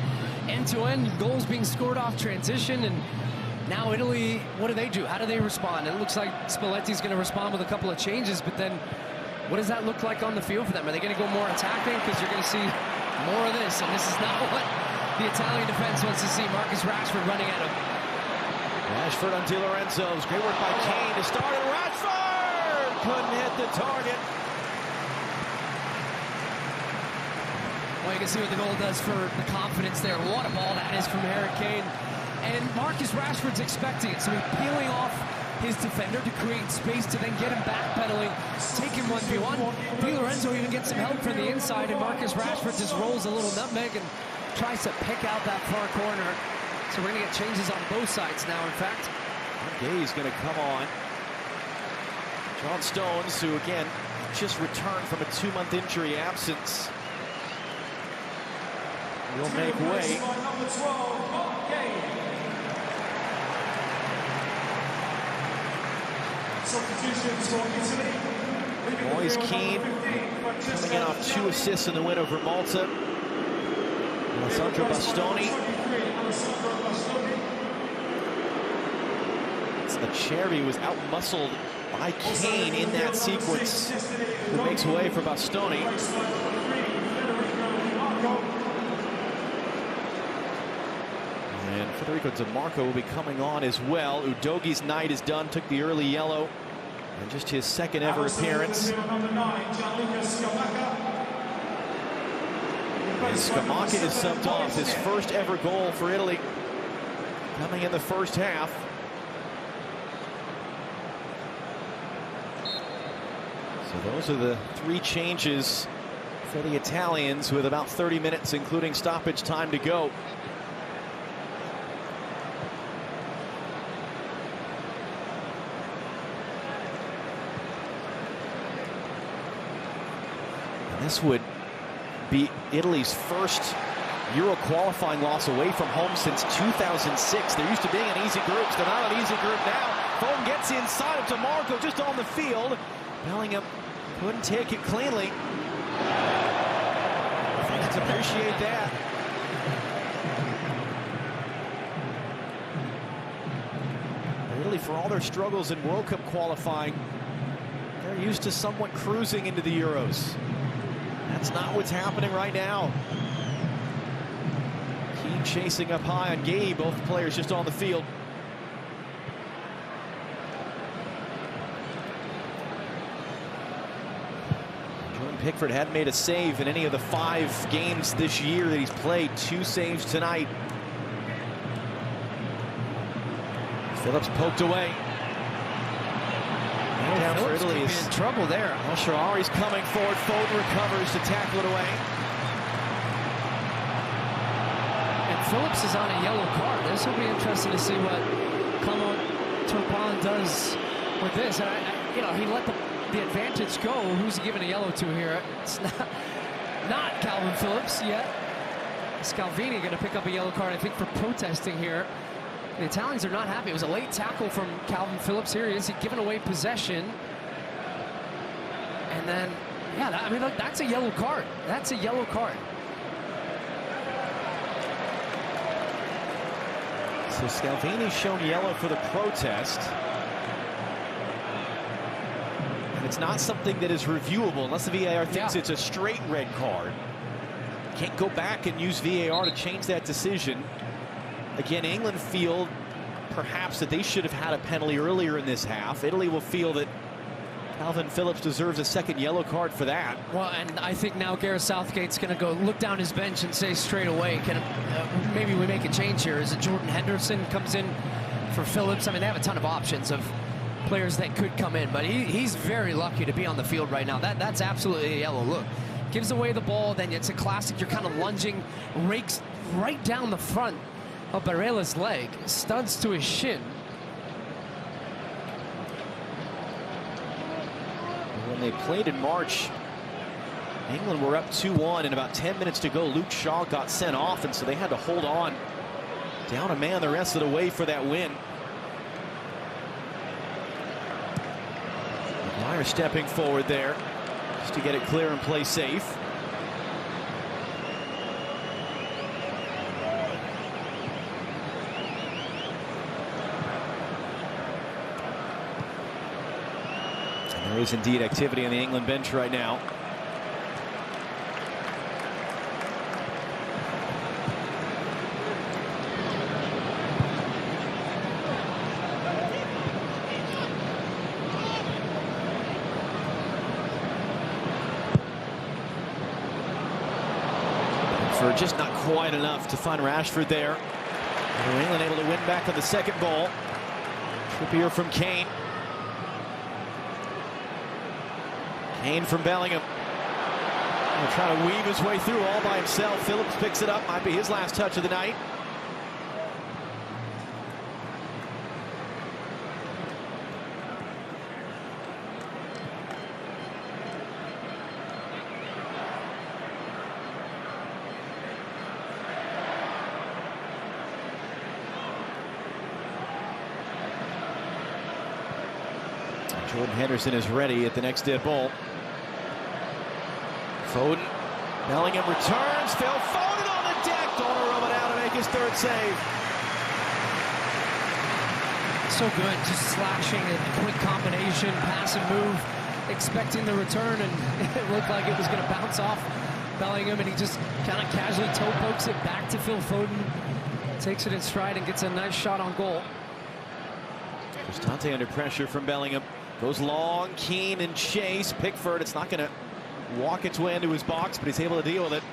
end-to-end, goals being scored off transition, and now Italy, what do? How do they respond? It looks like Spalletti's going to respond with a couple of changes, but then what does that look like on the field for them? Are they going to go more attacking? Because you're going to see more of this, and this is not what the Italian defense wants to see. Marcus Rashford running at him. Rashford on Di Lorenzo's. Great work by Kane to start it. Rashford couldn't hit the target. Well, you can see what the goal does for the confidence there. What a ball that is from Harry Kane. And Marcus Rashford's expecting it, so he's peeling off his defender to create space to then get him backpedaling, take him 1v1. Di Lorenzo even gets some help from the inside, and Marcus Rashford just rolls a little nutmeg and tries to pick out that far corner. So we're going to get changes on both sides now, in fact. Gay's going to come on. John Stones, who again just returned from a 2-month injury absence, will make way. Moise Keane coming in off 2 assists in the win over Malta. Alessandro Bastoni. Cherry was out-muscled by Kane in that sequence, who makes way for Bastoni. And Federico DiMarco will be coming on as well. Udoghi's night is done, took the early yellow, and just his second ever appearance. And Scamacca is subbed off, his first ever goal for Italy, coming in the first half. So those are the 3 changes for the Italians, with about 30 minutes, including stoppage time, to go. And this would be Italy's first Euro qualifying loss away from home since 2006. They're used to being an easy group. They're not an easy group now. Foden gets inside of DiMarco just on the field. Bellingham couldn't take it cleanly. Fans appreciate that. Italy, for all their struggles in World Cup qualifying, they're used to somewhat cruising into the Euros. That's not what's happening right now. Keane chasing up high on Gabe, both players just on the field. Jordan Pickford hadn't made a save in any of the 5 games this year that he's played. 2 saves tonight. Phillips poked away. Down for Italy is in trouble there. El Shaarawy's coming forward. Foden recovers to tackle it away. And Phillips is on a yellow card. This will be interesting to see what Turpin does with this. And you know, he let the advantage go. Who's he giving a yellow to here? It's not Calvin Phillips yet. Scalvini going to pick up a yellow card, I think, for protesting here. The Italians are not happy. It was a late tackle from Calvin Phillips. Here he is. He's giving away possession. And then, yeah, I mean, look, that's a yellow card. That's a yellow card. So Scalvini's shown yellow for the protest. And it's not something that is reviewable unless the VAR thinks it's a straight red card. Can't go back and use VAR to change that decision. Again, England feel perhaps that they should have had a penalty earlier in this half. Italy will feel that Calvin Phillips deserves a second yellow card for that. Well, and I think now Gareth Southgate's going to go look down his bench and say straight away, maybe we make a change here. Is it Jordan Henderson comes in for Phillips? I mean, they have a ton of options of players that could come in, but he's very lucky to be on the field right now. That's absolutely a yellow. Look, gives away the ball, then it's a classic. You're kind of lunging, rakes right down the front of Barrela's leg, studs to his shin. When they played in March, England were up 2-1 and about 10 minutes to go. Luke Shaw got sent off, and so they had to hold on down a man the rest of the way for that win. Maguire stepping forward there just to get it clear and play safe. And there is indeed activity on the England bench right now. Just not quite enough to find Rashford there. New England able to win back on the second ball. Trippier from Kane. Kane from Bellingham. Trying to weave his way through all by himself. Phillips picks it up. Might be his last touch of the night. Jordan Henderson is ready at the next dead ball. Foden. Bellingham returns. Phil Foden on the deck. Donnarumma down to make his third save. So good, just slashing a quick combination, pass and move, expecting the return, and it looked like it was going to bounce off Bellingham, and he just kind of casually toe pokes it back to Phil Foden, takes it in stride and gets a nice shot on goal. Cristante under pressure from Bellingham. Goes long, Kane and chase. Pickford, it's not going to walk its way into his box, but he's able to deal with it.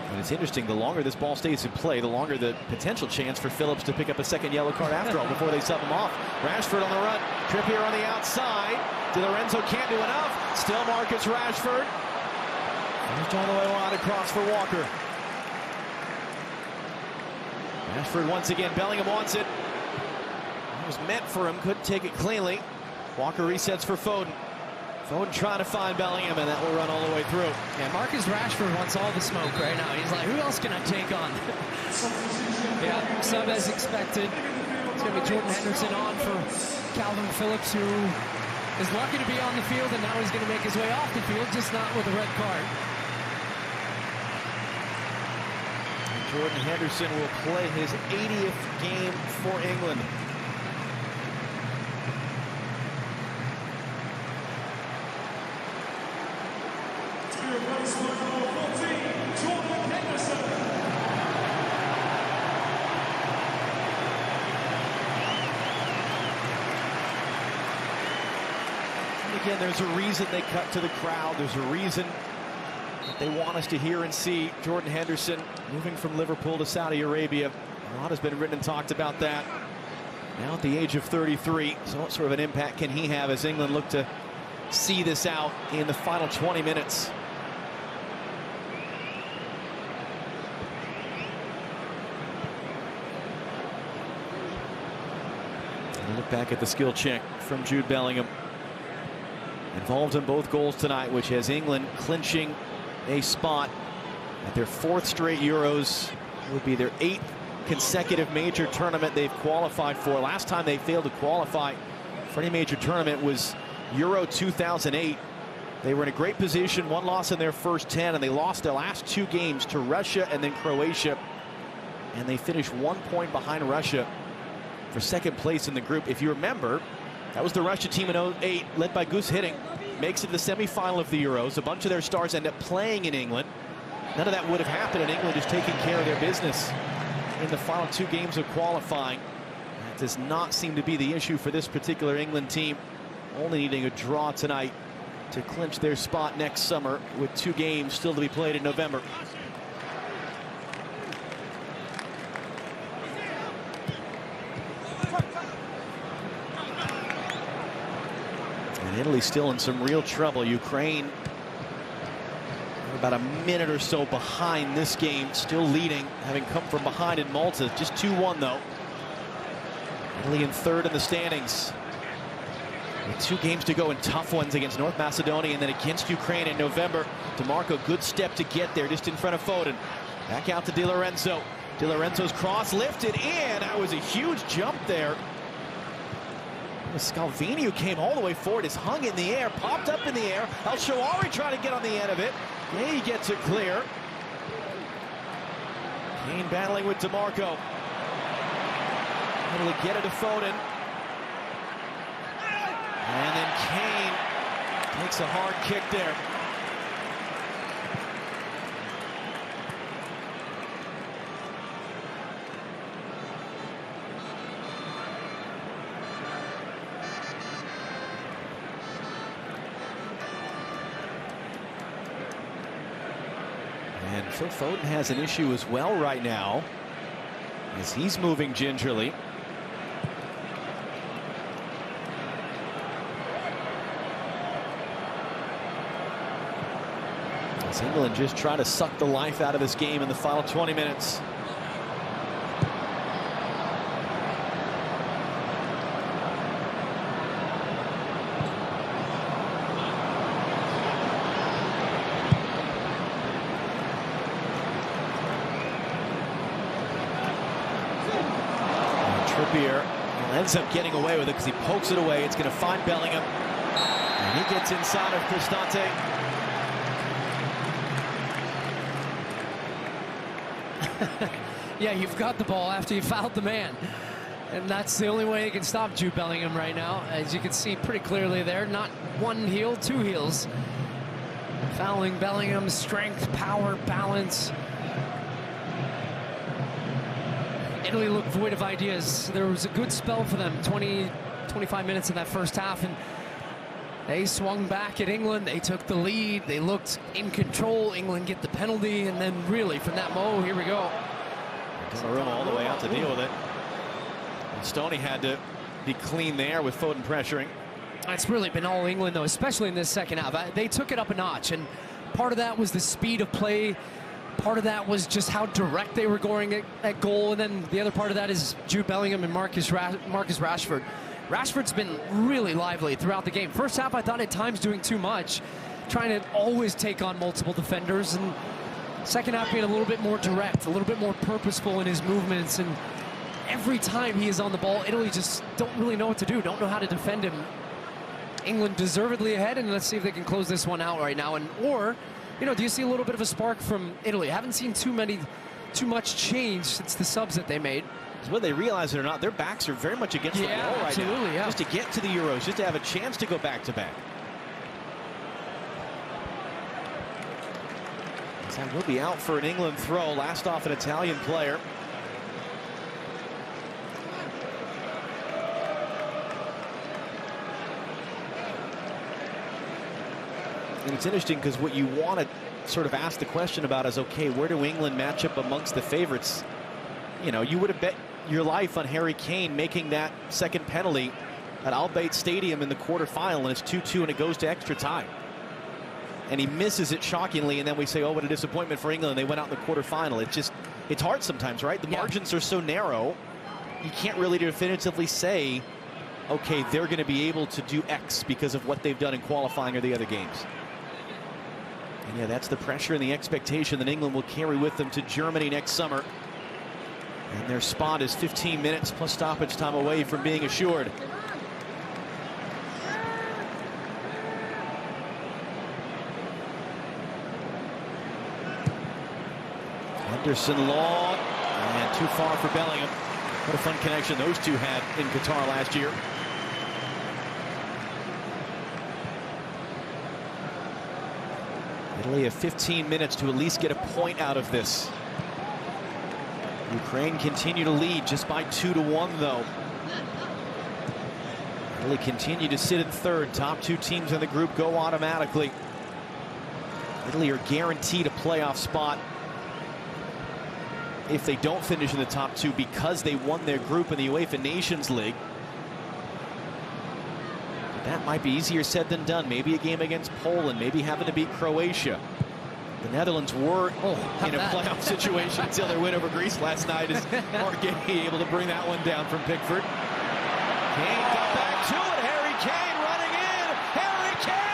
And it's interesting, the longer this ball stays in play, the longer the potential chance for Phillips to pick up a second yellow card after all before they sub him off. Rashford on the run, Trippier on the outside. Di Lorenzo can't do enough. Still Marcus Rashford. Moved all the way wide across for Walker. Rashford once again, Bellingham wants it. It was meant for him, couldn't take it cleanly. Walker resets for Foden. Foden trying to find Bellingham, and that will run all the way through. Yeah, Marcus Rashford wants all the smoke right now. He's like, who else can I take on? Yeah, sub as expected. It's going to be Jordan Henderson on for Calvin Phillips, who is lucky to be on the field, and now he's going to make his way off the field, just not with a red card. And Jordan Henderson will play his 80th game for England. Again, there's a reason they cut to the crowd. There's a reason that they want us to hear and see. Jordan Henderson moving from Liverpool to Saudi Arabia. A lot has been written and talked about that. Now at the age of 33, so what sort of an impact can he have as England look to see this out in the final 20 minutes? And look back at the skill check from Jude Bellingham. Involved in both goals tonight, which has England clinching a spot at their 4th straight Euros. It would be their 8th consecutive major tournament they've qualified for. Last time they failed to qualify for any major tournament was Euro 2008. They were in a great position, 1 loss in their first 10, and they lost their last 2 games to Russia and then Croatia. And they finished 1 point behind Russia for 2nd place in the group. If you remember, that was the Russia team in 2008, led by Gus Hiddink. Makes it to the semifinal of the Euros. A bunch of their stars end up playing in England. None of that would have happened, and England is taking care of their business in the final 2 games of qualifying. does not seem to be the issue for this particular England team. Only needing a draw tonight to clinch their spot next summer, with 2 games still to be played in November. And Italy still in some real trouble. Ukraine about a minute or so behind this game, still leading, having come from behind in Malta. Just 2-1 though. Italy in 3rd in the standings, with 2 games to go, and tough ones against North Macedonia and then against Ukraine in November. DeMarco, good step to get there, just in front of Foden. Back out to Di Lorenzo. Di Lorenzo's cross lifted in. That was a huge jump there. Scalvini, who came all the way forward, is hung in the air, popped up in the air. El Shaarawy trying to get on the end of it. Yeah, he gets it clear. Kane battling with DeMarco. Able to get it to Foden. And then Kane takes a hard kick there. And Phil Foden has an issue as well right now, as he's moving gingerly. As England just try to suck the life out of this game in the final 20 minutes. Trippier ends up getting away with it because he pokes it away. It's going to find Bellingham, and he gets inside of Cristante. Yeah, you've got the ball after you fouled the man, and that's the only way you can stop Jude Bellingham right now, as you can see pretty clearly there. Not 1 heel, 2 heels. Fouling Bellingham. Strength, power, balance. Italy looked void of ideas. There was a good spell for them, 25 minutes in that first half, and they swung back at England. They took the lead. They looked in control. England get the penalty, and then really from that moment, here we go. Donnarumma all the way out to deal with it. And Stoney had to be clean there with Foden pressuring. It's really been all England, though, especially in this second half. They took it up a notch, and part of that was the speed of play. Part of that was just how direct they were going at goal, and then the other part of that is Jude Bellingham and Marcus Rashford. Rashford's been really lively throughout the game. First half, I thought at times doing too much, trying to always take on multiple defenders, and second half being a little bit more direct, a little bit more purposeful in his movements, and every time he is on the ball, Italy just don't really know what to do, don't know how to defend him. England deservedly ahead, and let's see if they can close this one out right now. Or, you know, do you see a little bit of a spark from Italy? I haven't seen too much change since the subs that they made. Whether they realize it or not, their backs are very much against the wall right now. Yeah. Just to get to the Euros, just to have a chance to go back-to-back. That will be out for an England throw. Last off, an Italian player. And it's interesting because what you want to sort of ask the question about is, okay, where do England match up amongst the favorites? You know, you would have bet your life on Harry Kane making that second penalty at Al Bayt Stadium in the quarterfinal, and it's 2-2 and it goes to extra time. And he misses it shockingly, and then we say, oh, what a disappointment for England. They went out in the quarterfinal. It's hard sometimes, right? The margins are so narrow, you can't really definitively say, okay, they're going to be able to do X because of what they've done in qualifying or the other games. And yeah, that's the pressure and the expectation that England will carry with them to Germany next summer. And their spot is 15 minutes plus stoppage time away from being assured. Henderson long, and too far for Bellingham. What a fun connection those two had in Qatar last year. Italy have 15 minutes to at least get a point out of this. Ukraine continue to lead just by 2-1 though. Italy continue to sit in third. Top two teams in the group go automatically. Italy are guaranteed a playoff spot if they don't finish in the top two because they won their group in the UEFA Nations League. But that might be easier said than done. Maybe a game against Poland, maybe having to beat Croatia. The Netherlands were in a playoff situation until their win over Greece last night, as Margay able to bring that one down from Pickford. Kane got back to it. Harry Kane running in. Harry Kane!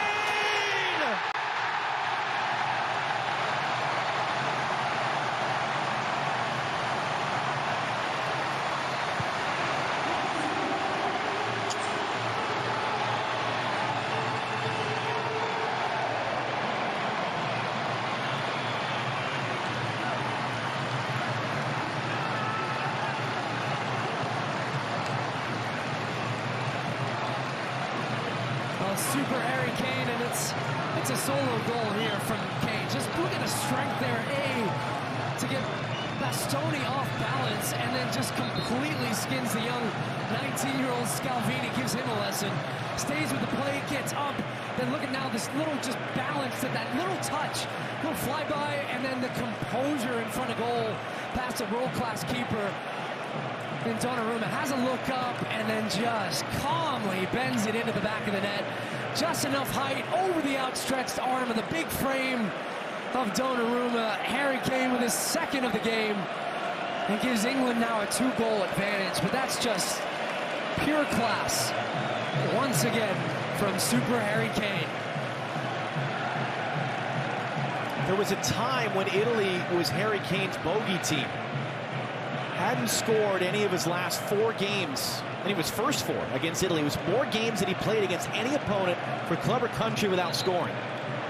Super Harry Kane, and it's a solo goal here from Kane. Just look at the strength there, to get Bastoni off balance and then just completely skins the young 19-year-old Scalvini, gives him a lesson. Stays with the play, gets up, then look at now this little just balance, that little touch, little flyby, and then the composure in front of goal past a world-class keeper. And Donnarumma has a look up and then just calmly bends it into the back of the net. Just enough height over the outstretched arm of the big frame of Donnarumma. Harry Kane with his second of the game and gives England now a 2-goal advantage. But that's just pure class once again from Super Harry Kane. There was a time when Italy was Harry Kane's bogey team. Hadn't scored any of his last 4 games, and he was first 4 against Italy. It was more games than he played against any opponent for club or country without scoring.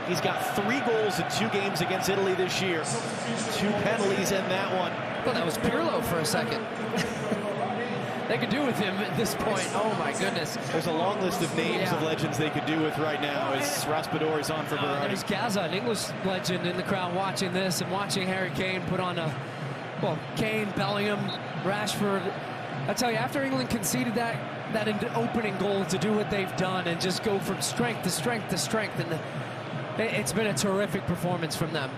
He's got 3 goals in 2 games against Italy this year. 2 penalties in that one. Well, that was Pirlo for a second. They could do with him at this point. Oh my goodness. There's a long list of names of legends they could do with right now as Raspadori is on for Berardi. There's Gaza, an English legend, in the crowd watching this and watching Harry Kane put on a, well, Kane, Bellingham, Rashford. I tell you, after England conceded that opening goal, to do what they've done and just go from strength to strength to strength, and it's been a terrific performance from them.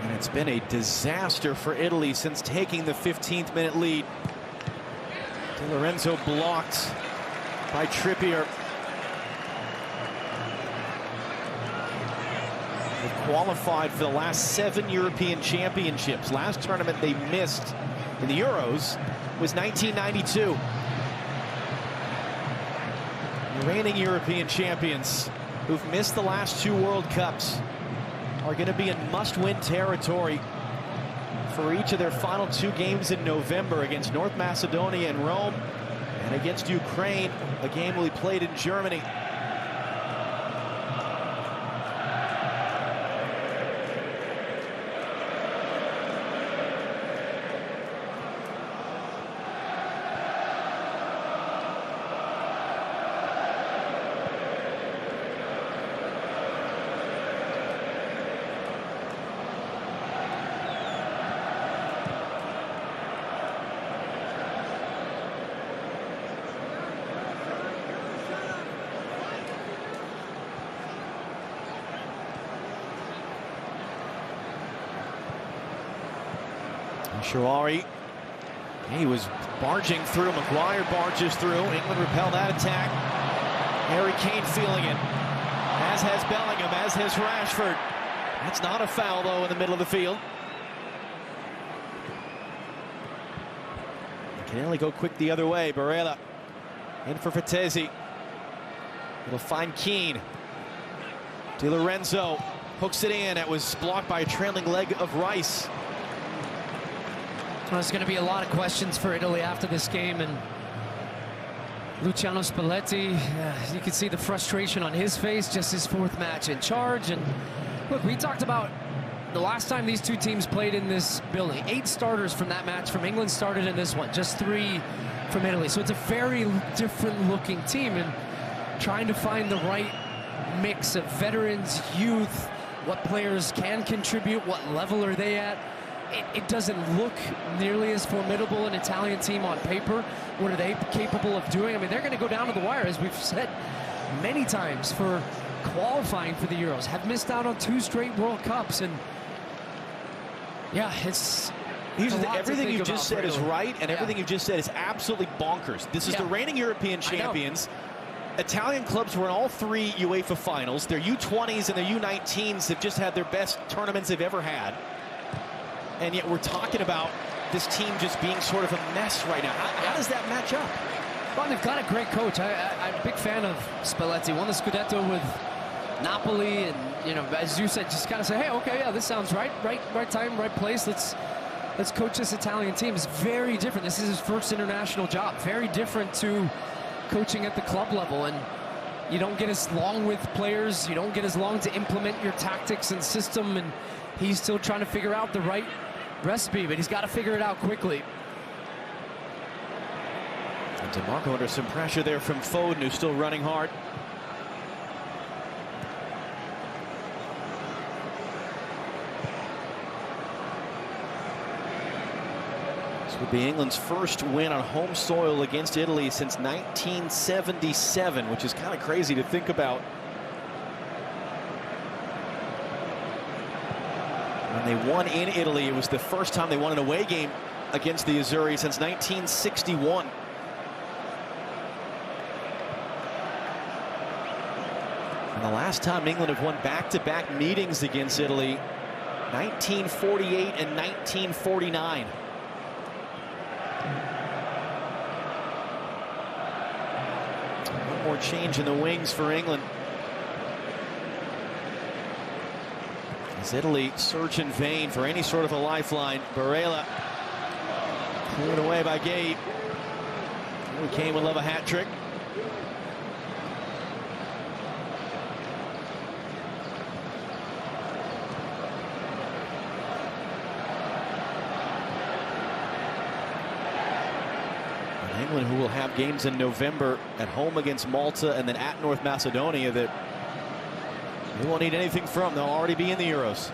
And it's been a disaster for Italy since taking the 15th-minute lead. Di Lorenzo blocked by Trippier. They've qualified for the last 7 European Championships. Last tournament they missed in the Euros was 1992. The reigning European champions who've missed the last 2 World Cups are going to be in must-win territory for each of their final 2 games in November against North Macedonia and Rome, and against Ukraine, a game will be played in Germany. Shawari, he was barging through. Maguire barges through. England repel that attack. Harry Kane feeling it, as has Bellingham, as has Rashford. That's not a foul, though, in the middle of the field. They can only go quick the other way. Barella in for Frattesi. It'll find Keane. Di Lorenzo hooks it in. It was blocked by a trailing leg of Rice. Well, there's going to be a lot of questions for Italy after this game, and Luciano Spalletti, you can see the frustration on his face, just his 4th match in charge. And look, we talked about the last time these 2 teams played in this building. 8 starters from that match from England started in this one, just 3 from Italy. So it's a very different looking team, and trying to find the right mix of veterans, youth, what players can contribute, what level are they at. It doesn't look nearly as formidable an Italian team on paper. What are they capable of doing? I mean, they're going to go down to the wire, as we've said many times, for qualifying for the Euros. Have missed out on 2 straight World Cups, and yeah, it's everything you just said is right, and everything you just said is absolutely bonkers. This is the reigning European champions. Italian clubs were in all 3 UEFA finals. Their U20s and their U19s have just had their best tournaments they've ever had. And yet we're talking about this team just being sort of a mess right now. How does that match up? Well, they've got a great coach. I'm a big fan of Spalletti. Won the Scudetto with Napoli, and, you know, as you said, just kind of say, hey, okay, yeah, this sounds right. Right time, right place. Let's coach this Italian team. It's very different. This is his first international job. Very different to coaching at the club level, and you don't get as long with players. You don't get as long to implement your tactics and system, and he's still trying to figure out the right recipe, but he's got to figure it out quickly. And DeMarco under some pressure there from Foden, who's still running hard. This would be England's first win on home soil against Italy since 1977, which is kind of crazy to think about. When they won in Italy, it was the first time they won an away game against the Azzurri since 1961. And the last time England have won back-to-back meetings against Italy, 1948 and 1949. One more change in the wings for England. As Italy search in vain for any sort of a lifeline. Barella cleared away by Gabe. Kane would love a hat trick. And England, who will have games in November at home against Malta and then at North Macedonia, that they won't need anything from. They'll already be in the Euros.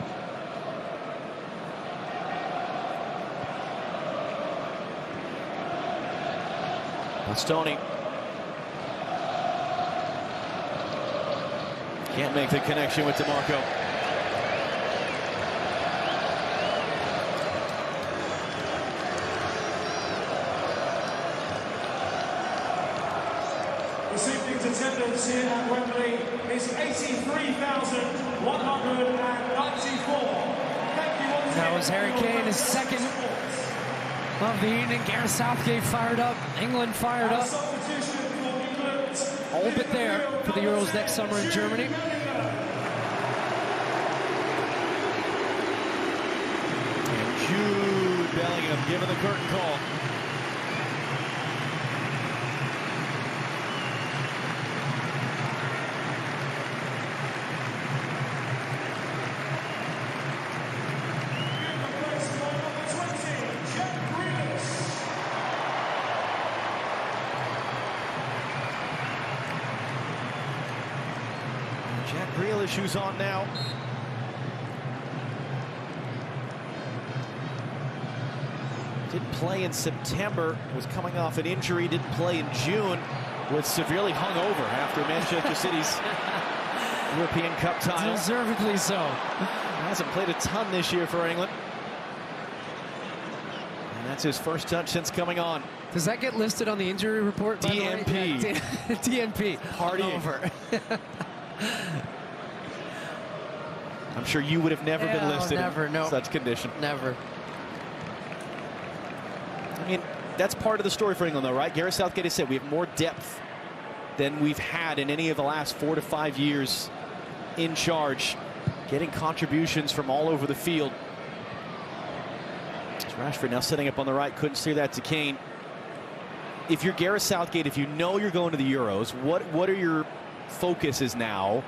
Bastoni can't make the connection with DeMarco. This evening's attendance here at Wembley is 83,194. That was Harry Kane, his second of the evening. Gareth Southgate fired up. England fired up. All but there for the Euros next summer in Germany. And Jude Bellingham giving the curtain call. Issues on now. Didn't play in September, was coming off an injury, didn't play in June, was severely hungover after Manchester City's European Cup title. Deservedly so. Hasn't played a ton this year for England. And that's his first touch since coming on. Does that get listed on the injury report? DNP. DNP. Hungover. I'm sure you would have never been listed in such condition. Never. I mean, that's part of the story for England, though, right? Gareth Southgate has said we have more depth than we've had in any of the last 4 to 5 years in charge, getting contributions from all over the field. It's Rashford now setting up on the right, couldn't steer that to Kane. If you're Gareth Southgate, if you know you're going to the Euros, what are your focuses now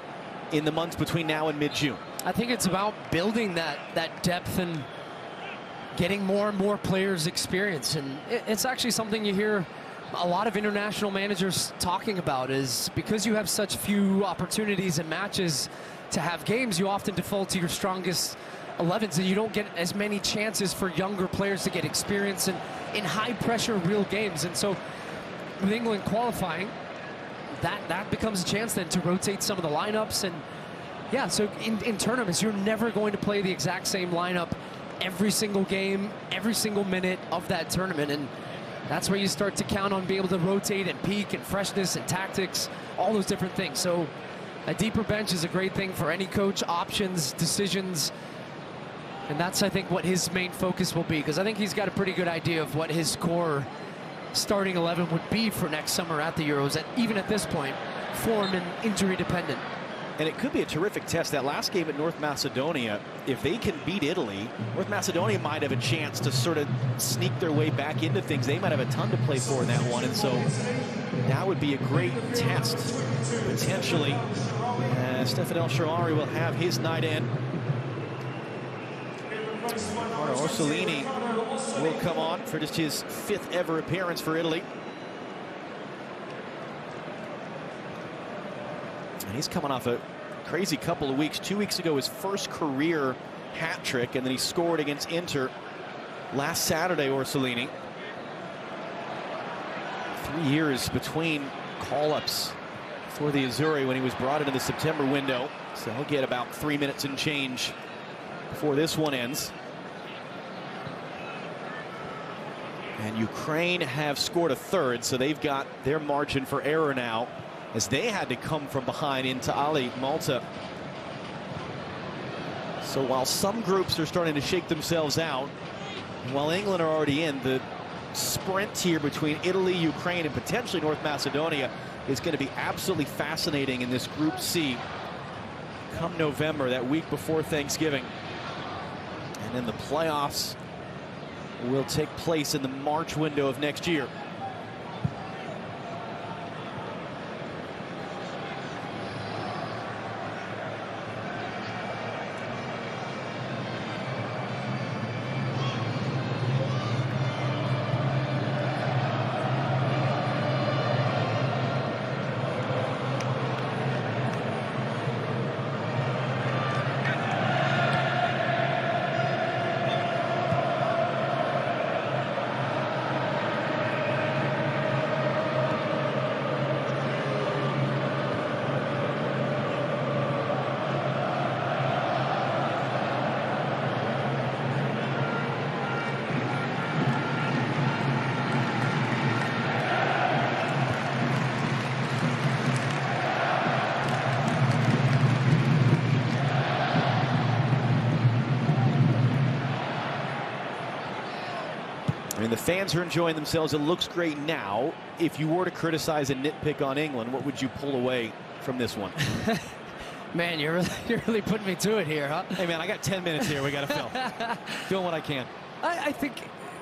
in the months between now and mid-June? I think it's about building that depth and getting more and more players experience. And it's actually something you hear a lot of international managers talking about is because you have such few opportunities and matches to have games, you often default to your strongest 11s, and you don't get as many chances for younger players to get experience in high-pressure real games. And so with England qualifying, that becomes a chance then to rotate some of the lineups. And yeah, so in tournaments, you're never going to play the exact same lineup every single game, every single minute of that tournament. And that's where you start to count on being able to rotate and peak and freshness and tactics, all those different things. So a deeper bench is a great thing for any coach, options, decisions. And that's, I think, what his main focus will be, because I think he's got a pretty good idea of what his core starting 11 would be for next summer at the Euros, even at this point, form and injury dependent. And it could be a terrific test. That last game at North Macedonia, if they can beat Italy, North Macedonia might have a chance to sort of sneak their way back into things. They might have a ton to play for in that one, and so that would be a great test, potentially. Stefan El Shaarawy will have his night in. Orsolini will come on for just his 5th ever appearance for Italy. And he's coming off a crazy couple of weeks. 2 weeks ago, his first career hat trick, and then he scored against Inter last Saturday, Orsolini. 3 years between call-ups for the Azzurri when he was brought into the September window. So he'll get about 3 minutes and change before this one ends. And Ukraine have scored a 3rd, so they've got their margin for error now, as they had to come from behind into Ali Malta. So while some groups are starting to shake themselves out, while England are already in, the sprint here between Italy, Ukraine, and potentially North Macedonia is going to be absolutely fascinating in this Group C come November, that week before Thanksgiving. And then the playoffs will take place in the March window of next year. I mean, the fans are enjoying themselves. It looks great now. If you were to criticize and nitpick on England, what would you pull away from this one? Man, you're really putting me to it here, huh? Hey, man, I got 10 minutes here. We got to fill. Doing what I can. I think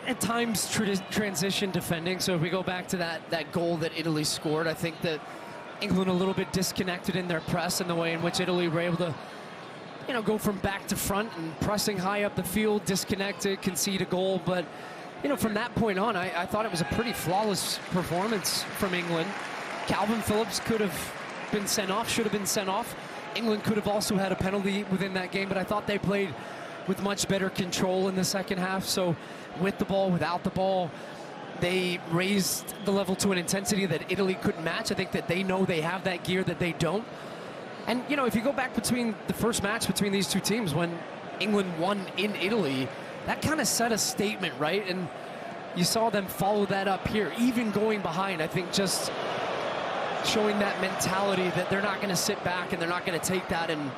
at times transition defending. So if we go back to that goal that Italy scored, I think that England a little bit disconnected in their press and the way in which Italy were able to, you know, go from back to front and pressing high up the field, disconnected, concede a goal. But you know, from that point on, I thought it was a pretty flawless performance from England. Calvin Phillips could have been sent off, should have been sent off. England could have also had a penalty within that game, but I thought they played with much better control in the second half. So with the ball, without the ball, they raised the level to an intensity that Italy couldn't match. I think that they know they have that gear that they don't. And, you know, if you go back between the first match between these two teams, when England won in Italy, that kind of set a statement, right? And you saw them follow that up here, even going behind. I think just showing that mentality that they're not going to sit back and they're not going to take that. And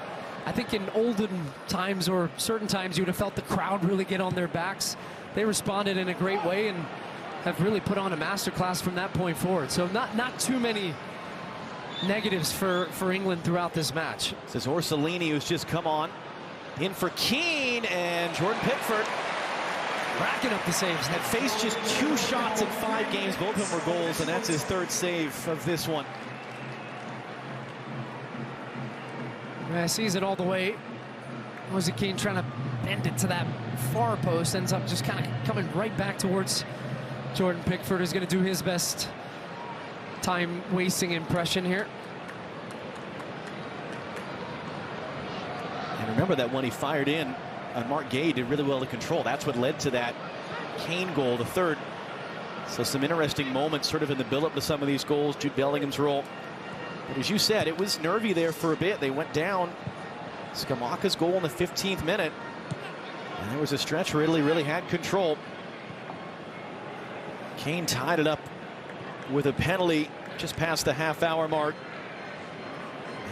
I think in olden times or certain times, you would have felt the crowd really get on their backs. They responded in a great way and have really put on a masterclass from that point forward. So not too many negatives for England throughout this match. This is Orsolini, who's just come on. In for Kane, and Jordan Pickford racking up the saves. Had faced just 2 shots in 5 games. Both of them were goals, and that's his 3rd save of this one. Yeah, sees it all the way. Moise Kean trying to bend it to that far post, ends up just kind of coming right back towards Jordan Pickford, who's going to do his best time-wasting impression here. And remember that when he fired in, Mark Gay did really well to control. That's what led to that Kane goal, the third. So some interesting moments sort of in the build-up to some of these goals. Jude Bellingham's role. But as you said, it was nervy there for a bit. They went down. Scamacca's goal in the 15th minute. And there was a stretch where Italy really had control. Kane tied it up with a penalty just past the half-hour mark.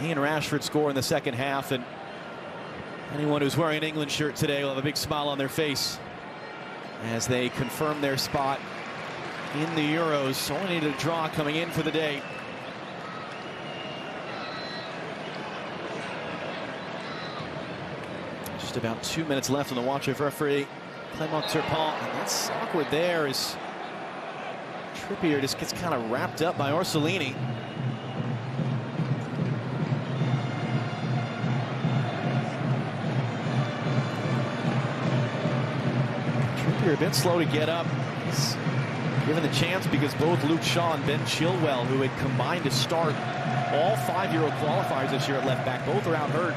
He and Rashford score in the second half, and anyone who's wearing an England shirt today will have a big smile on their face as they confirm their spot in the Euros. Only needed a draw coming in for the day. Just about 2 minutes left on the watch of referee Clement Turpin, and that's awkward there as Trippier just gets kind of wrapped up by Orsolini. Trippier a bit slow to get up. He's given the chance because both Luke Shaw and Ben Chilwell, who had combined to start all 5 Euro qualifiers this year at left back, both are out hurt.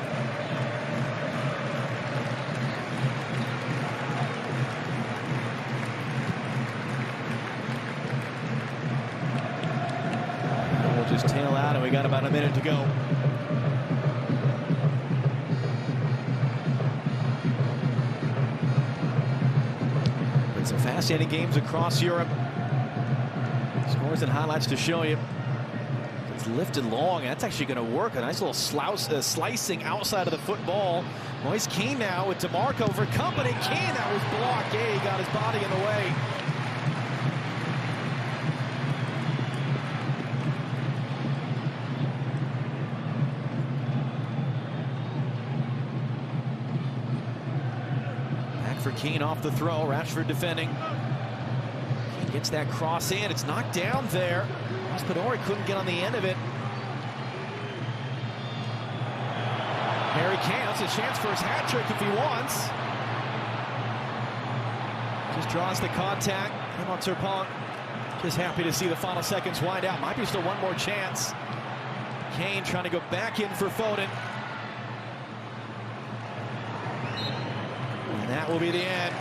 Just tail out, and we got about a minute to go. Been some fascinating games across Europe. Scores and highlights to show you. It's lifted long, and that's actually going to work. A nice little slicing outside of the football. Moise Kane now with DeMarco for company. Kane, that was blocked. He got his body in the way. For Kane off the throw, Rashford defending. Kane gets that cross in, it's knocked down there. Raspadori couldn't get on the end of it. Harry Kane, that's a chance for his hat trick if he wants. Just draws the contact. Clement Turpin just happy to see the final seconds wind out. Might be still one more chance. Kane trying to go back in for Foden. And that will be the end.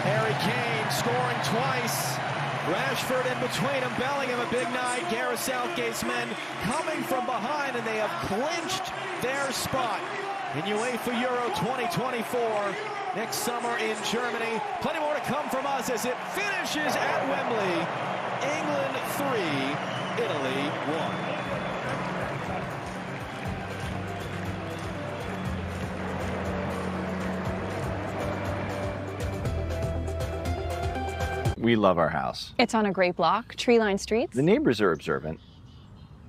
Harry Kane scoring twice. Rashford in between them. Bellingham a big night. Gareth Southgate's men coming from behind, and they have clinched their spot in UEFA Euro 2024 next summer in Germany. Plenty more to come from us as it finishes at Wembley. England 3, Italy 1. We love our house. It's on a great block, tree-lined streets. The neighbors are observant.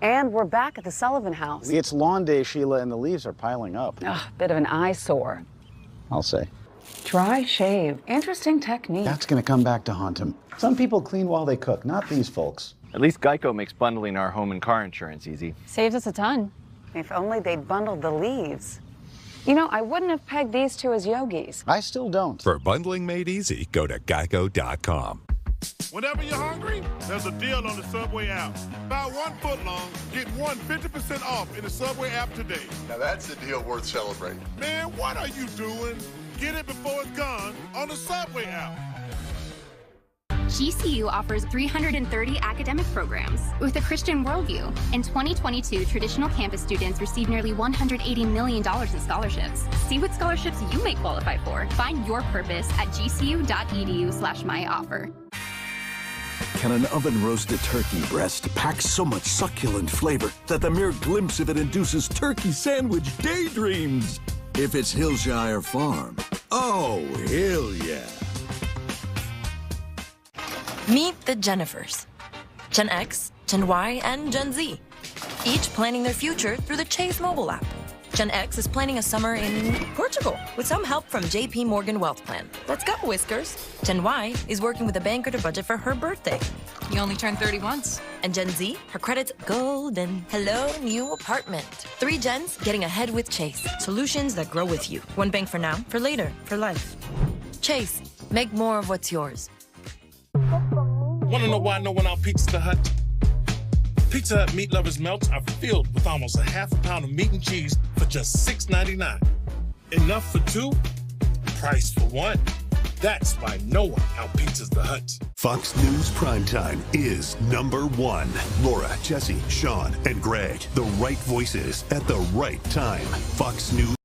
And we're back at the Sullivan house. It's lawn day, Sheila, and the leaves are piling up. Ugh, bit of an eyesore. I'll say. Dry shave. Interesting technique. That's going to come back to haunt him. Some people clean while they cook, not these folks. At least Geico makes bundling our home and car insurance easy. Saves us a ton. If only they'd bundled the leaves. You know, I wouldn't have pegged these two as yogis. I still don't. For bundling made easy, go to geico.com. Whenever you're hungry, there's a deal on the Subway app. Buy 1 foot long, get one 50% off in the Subway app today. Now that's a deal worth celebrating. Man, what are you doing? Get it before it's gone on the Subway app. GCU offers 330 academic programs with a Christian worldview. In 2022, traditional campus students received nearly $180 million in scholarships. See what scholarships you may qualify for. Find your purpose at gcu.edu/myoffer. Can an oven-roasted turkey breast pack so much succulent flavor that the mere glimpse of it induces turkey sandwich daydreams? If it's Hillshire Farm, oh, hell yeah. Meet the Jennifers. Gen X, Gen Y, and Gen Z. Each planning their future through the Chase mobile app. Gen X is planning a summer in Portugal with some help from JP Morgan Wealth Plan. Let's go, Whiskers. Gen Y is working with a banker to budget for her birthday. You only turn 30 once. And Gen Z, her credit's golden. Hello, new apartment. 3 gens getting ahead with Chase. Solutions that grow with you. One bank for now, for later, for life. Chase, make more of what's yours. Wanna know why no one out Pizza Hut? Pizza Hut Meat Lovers Melts are filled with almost a half a pound of meat and cheese for just $6.99. Enough for two, price for one. That's why no one outpizzas the Hut. Fox News Primetime is #1. Laura, Jesse, Sean, and Greg. The right voices at the right time. Fox News.